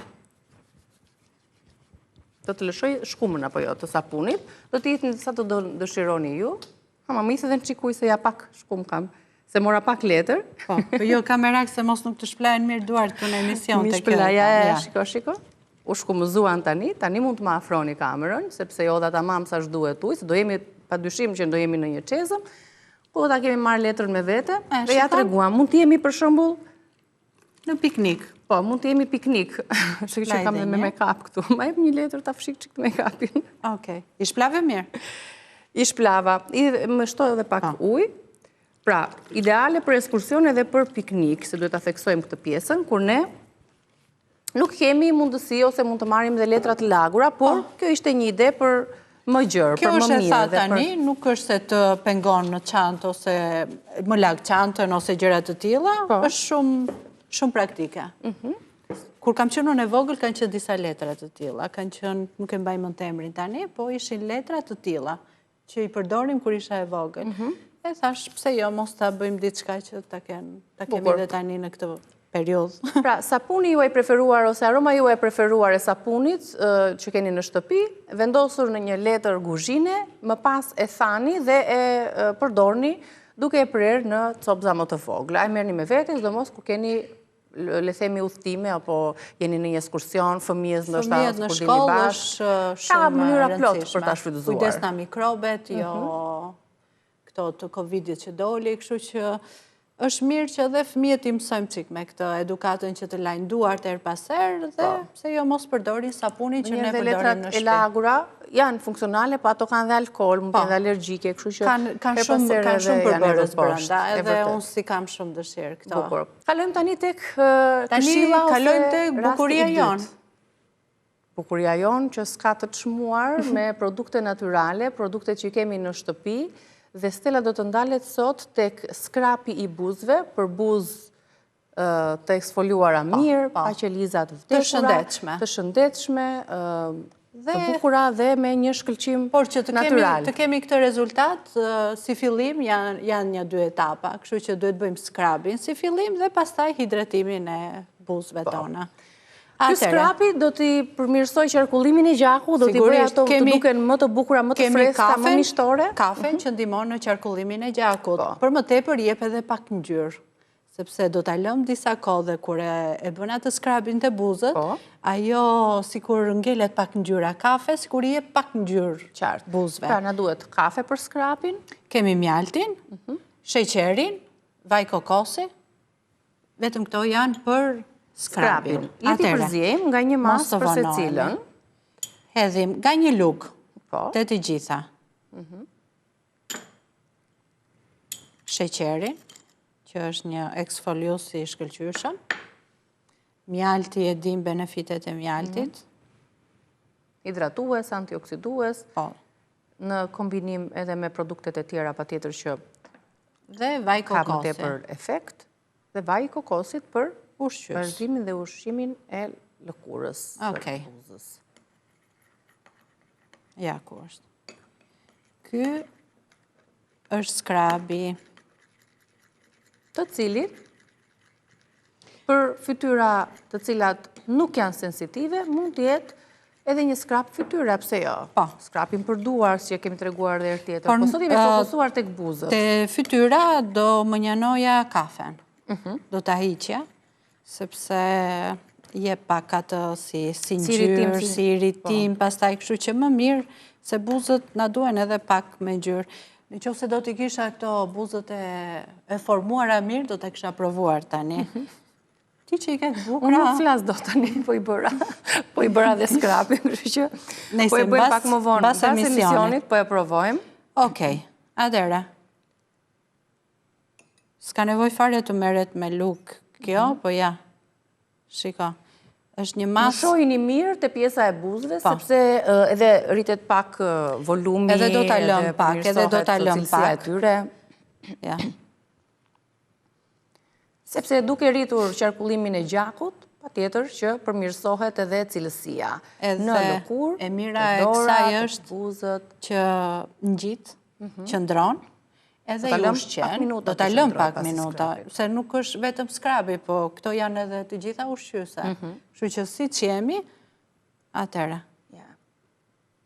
Do të lëshoj shkumën apo jo të sapunit, do të jetë sa të dëshironi ju. Ama më isë edhe në qikuj se ja pak shkum kam, se mora pak letër. Po jo, kamerak se mos nuk të shplajen mirë duart të në emision Mi të kjo. shpëlaja, shiko. U shkumëzuan tani mund të ma afroni kamerën, sepse jo dhe ta mamë sa shduhet uj, se do jemi, pa dyshim që do jemi në një qezëm, po ta kemi marrë letrën me vete, dhe ja të reguam, mund të jemi për shembull në piknik. Po, mund të jemi piknik, që që kam dhe me make-up këtu, ma jep një letër ta fshik që këtë make-upin. Okej, i shplave mirë? I shplava, më shtoj edhe pak ujë, pra, ideale për ekskursion edhe për piknik, se duhet ta theksojmë këtë pjesën, kur ne nuk kemi mundësi ose mund të marrim dhe letra të lagura, por kjo ishte një ide për më gjërë, për më mirë. Kjo është e tha tani, nuk është se të pengon në çantë ose më lag çantën ose gjëra të tilla, është shumë praktike. Kur kam qenë unë e vogël, kanë qenë disa letra të tilla, kanë qenë, nuk e mbaj mend emrin tani, po ishin letra të tilla që i përdorim kur isha e vogël. E thash, pse jo, mos ta bëjmë diçka që ta kemi edhe tani në këtë periudhë. Pra, sapuni ju e preferuar, ose aroma ju e preferuar e sapunit që keni në shtëpi, vendosur në një letër guzhine, më pas e thani dhe e përdorni duke e prerë në copza më të vogla. E merrni me vete, sidomos kur keni le themi udhtime apo jeni në një ekskursion, fëmijës ndoshta Fëmijët në shkollë është shumë ka mënyra plot për ta shfrytëzuar. Kujdes nga mikrobet, jo këto të Covidit që doli, kështu që është mirë që edhe fëmijët i mësojmë çik me këtë edukatën që të lajnë duart her pas herë dhe pse jo mos përdorin sapunin që ne përdorim në letrat shtëpi. e lagura janë funksionale, po ato kanë dhe alkool, mund të jenë alergjike, kështu që kanë shumë përbërës brenda, edhe unë si kam shumë dëshirë këto. Bukur. Kalojmë tani tek Tani këshilla ose kalojmë tek bukuria rasti i jonë. dytë. Bukuria jonë që s'ka të çmuar me produkte natyrale, produkte që kemi në shtëpi, dhe Stella do të ndalet sot tek skrapi i buzëve për buzë të eksfoliuara mirë, paqelizat vdekura, të shëndetshme, të bukura dhe me një shkëlqim natural. Por që të kemi këtë rezultat, si fillim janë një 2 etapa, kështu që duhet bëjmë skrabin si fillim dhe pastaj hidratimin e buzëve tona. Ky skrapi do t'i përmirësoj qarkullimin e gjakut, do t'i bëjë ato të duken më të bukura, më të freskëta, më mishtore. Kafen që ndihmon në qarkullimin e gjakut. Për më tepër jep edhe pak ngjyrë, sepse do ta lëm disa kohë dhe kur e bën atë skrabin te buzët, ajo sikur ngelet pak ngjyra kafe, sikur i jep pak ngjyrë buzëve. Pra na duhet kafe për skrapin, kemi mjaltin, sheqerin, vaj kokosi, vetëm këto janë për skrabin. Le t'i përzijmë nga një masë për secilën. Hedhim nga një lugë, të të gjitha. Sheqerin, që është një eksfolius i shkëlqyeshëm. Mjalti e dim benefitet e mjaltit. Hidratues, antioksidues. Në kombinim edhe me produktet e tjera patjetër që dhe vaj kokosi. Ka më tepër efekt. Dhe vaj kokosit për vazhdimin dhe ushqimin e lëkurës. Okej. Ja, ku është. Ky është skrabi. Të cilit, për fytyra të cilat nuk janë sensitive, mund të jetë edhe një skrap fytyra, pse jo? Po. Skrapin për duar, si e kemi treguar dhe herë tjetër. Po sot jemi fokusuar tek buzët. Te fytyra do më njanoja kafen. Do ta hiqja, sepse je pak atë si ngjyrë, si iritim, pastaj kështu që më mirë se buzët na duhen edhe pak me ngjyrë. Në qoftë se do t'i kisha këto buzët e formuara mirë, do t'a kisha provuar tani. Ti që i ke të bukura... Unë nuk flas do tani, po i bëra dhe skrapin, kështu që po e bëjmë pak më vonë. Pas emisionit, po e provojmë. Okej, atëherë. S'ka nevojë fare të merret me luk kjo, po ja. Shiko. Është një Më masë... shohini mirë të pjesa e buzëve, sepse edhe rritet pak volumi, edhe do ta lëm pak, edhe do ta lëm pak. Ja. Sepse duke rritur qarkullimin e gjakut, patjetër që përmirësohet edhe cilësia. Në lëkurë, e mira e kësaj është buzët që ngjit, qëndron, edhe i ushqen, do ta lëm pak minuta, se nuk është vetëm skrabi, po këto janë edhe të gjitha ushqyese. Kështu që siç jemi, atëherë.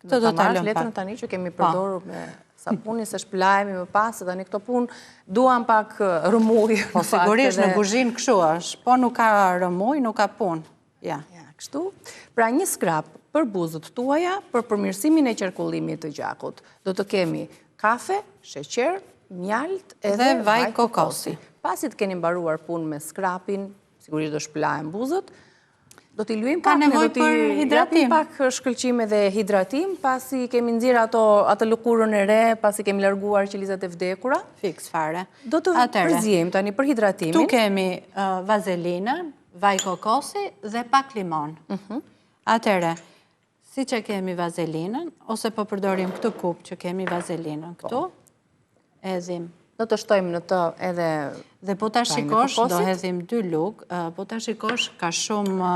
Këto do ta lëm pak. Letrën tani që kemi përdorur me sapuni, se shpëlahemi më pas, se tani këto punë duan pak rëmuj. Po sigurisht në kuzhinë kështu është, po nuk ka rëmuj, nuk ka punë. Ja. Kështu. Pra një skrap për buzët tuaja, për përmirësimin e qarkullimit të gjakut. Do të kemi kafe, sheqer, mjalt edhe vaj kokosi. Pasi të keni mbaruar punë me skrapin, sigurisht do shpëlahen buzët, do t'i luajmë pak, ne do t'i japim pak shkëlqim edhe hidratim, pasi kemi nxjerr atë lëkurën e re, pasi kemi larguar qelizat e vdekura. Fiks fare. Do të përziejmë tani për hidratimin. Tu kemi vazelinën, vaj kokosi dhe pak limon. Atëherë, si që kemi vazelinën, ose po përdorim këtë kupë që kemi vazelinën këtu, edhim. Do të shtojmë në të edhe... Dhe po ta shikosh, do hedhim 2 lugë, po ta shikosh ka shumë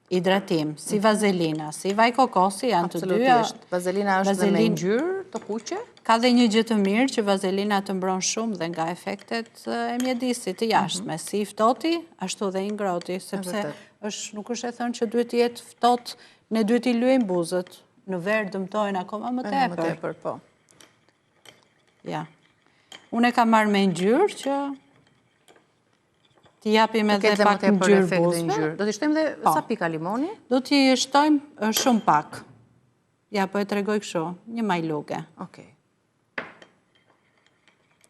hidratim, si vazelina, si vaj kokosi, janë të dyja. Vazelina është dhe me ngjyrë të kuqe. Ka dhe një gjë të mirë që vazelina të mbron shumë dhe nga efektet e mjedisit të jashtme, si ftohti, ashtu dhe i ngrohti, sepse nuk është e thënë që duhet të jetë ftohtë, ne duhet i luajmë buzët, në verë dëmtojnë akoma më tepër. Po. Ja. Unë e ka marrë me ngjyrë që t'i japim edhe pak ngjyrë buzëve. Do t'i shtojmë dhe sa pika limoni? Do t'i shtojmë shumë pak. Ja, po e tregoj kështu, një majluke. Okej.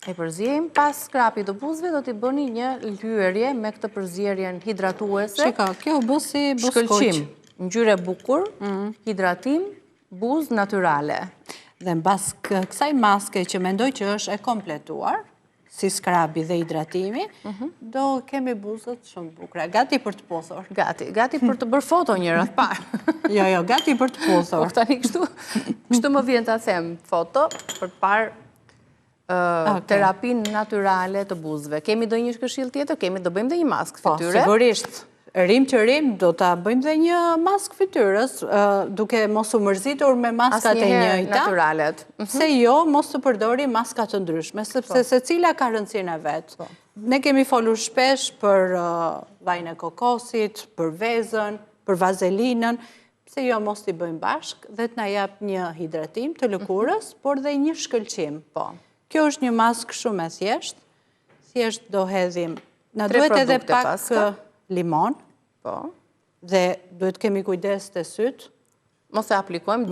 E përziejmë, pas skrapit të buzëve do t'i bëni një lyerje me këtë përzierjen hidratuese. Shiko, kjo bë si buzëkuq. Shkëlqim, ngjyrë bukur, hidratim, buzë natyrale. Dhe mbas kësaj maske që mendoj që është e kompletuar, si skrabi dhe hidratimi, do kemi buzët shumë bukura. Gati për të posur. Gati për të bërë foto një rreth parë. Jo, gati për të posur. Po tani kështu më vjen ta them foto për të parë terapinë natyrale të buzëve. Kemi do një këshill tjetër? Do bëjmë dhe një maskë fytyre? Po, sigurisht. Rim që rim, do ta bëjmë dhe një maskë fytyrës, duke mos u mërzitur me maskat e njëjta. Naturalet. Se jo, mos të përdori maskat të ndryshme, sepse secila ka rëndësinë e vet. Ne kemi folur shpesh për vajin e kokosit, për vezën, për vazelinën, pse jo mos t'i bëjmë bashk dhe t'na jap një hidratim të lëkurës, por dhe një shkëlqim. Kjo është një maskë shumë e thjeshtë. Thjesht do hedhim. Na duhet edhe pak limon, dhe duhet kemi kujdes të sytë. Mos e aplikojmë.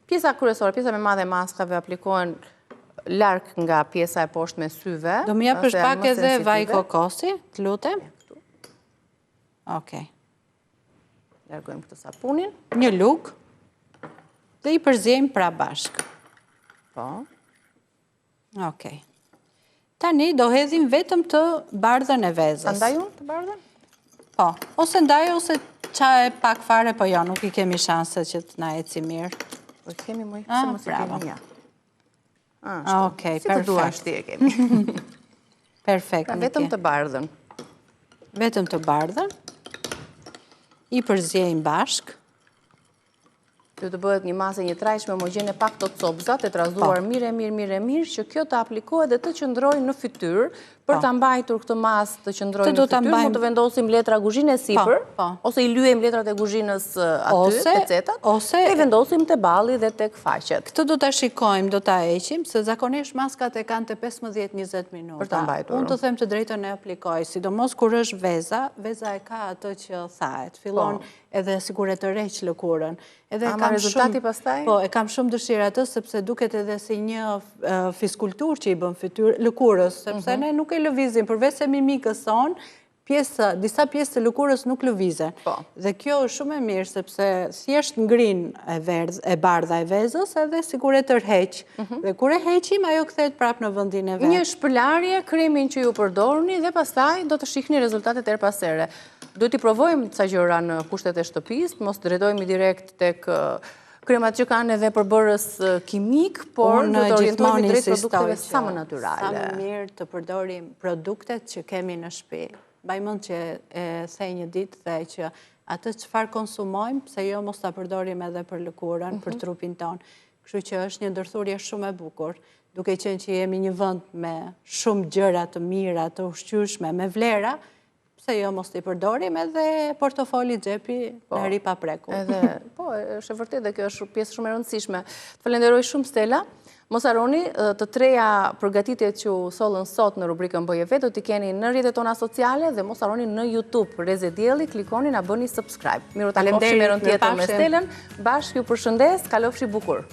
Pjesa kryesore, pjesa me madhe e maskave aplikohen larg nga pjesa e poshtë me syve. Do më japësh pak edhe vaj kokosi, të lutem. Okej. Largojmë këtë sapunin. Një lugë. Dhe i përziejmë pra bashk. Po. Okej. Tani do hedhim vetëm të bardhën e vezës. Andaj unë të bardhën? Po, ose ndaj, ose qaj pak fare, po jo, nuk i kemi shanse që të na eci mirë. Po i kemi mëj, se mos i kemi një. Okej, perfekt. Si të duash ti e kemi. Perfekt. Vetëm të bardhën. Vetëm të bardhën. I përziejmë bashk. Që të bëhet një masë një trajshme homogjene, pak të copëzat, e trazuar mirë, që kjo të aplikohet dhe të qëndrojë në fytyrë, për të mbajtur këtë masë të qëndrojë në fytyrë, mund të vendosim letra kuzhine sipër, ose i lyejmë letrat e kuzhinës aty, pecetat, e vendosim të balli dhe tek faqet. Këtë do të shikojmë, do të heqim, se zakonisht maskat e kanë të 15-20 minuta. Për të mbajtur. Unë të them të drejtën e aplikoj, sidomos kur është veza e ka atë që thahet, fillon edhe siguret të req lëkurën. Ama rezultati pastaj? Po, e kam shumë dëshirë atë, sepse duket edhe si një fiskultur që i bën fytyrë lëkurës, sepse ne nuk e lëvizim, përveç se mimikës son, disa pjesë të lëkurës nuk lëvizen. Dhe kjo është shumë e mirë, sepse thjesht ngrin e bardha e vezës, edhe siguret të rheq. Dhe kur e heqim, ajo kthehet prapë në vendin e vet. Një shpëlarje, kremin që ju përdorni, dhe pastaj do të shihni rezultatet er pasere. Do t'i provojmë ca gjëra në kushtet e shtëpisë, mos drejtojmë direkt tek kremat që kanë edhe përbërës kimik, por do të orientojmë drejt produkteve sa më natyrale. Sa më mirë të përdorim produktet që kemi në shtëpi. Mbaj mend që e thej një ditë dhe që atë çfarë konsumojmë, pse jo mos ta përdorim edhe për lëkurën, për trupin ton. Kështu që është një ndërthurje shumë e bukur, duke qenë që jemi një vend me shumë gjëra të mira, të ushqyeshme, me vlera, se jo mos t'i përdorim edhe portofoli xhepi në ri pa prekur. Po, është e vërtet dhe kjo është pjesë shumë e rëndësishme. Të falenderoj shumë Stella. Mos harroni të treja përgatitjet që u sollën sot në rubrikën Bëje Vet, do t'i keni në rrjetet tona sociale dhe mos harroni në YouTube Reze Dielli, klikoni na bëni subscribe. Miru ta kofshim herën tjetër me Stellën. Bashkë ju përshëndes, kalofshi bukur.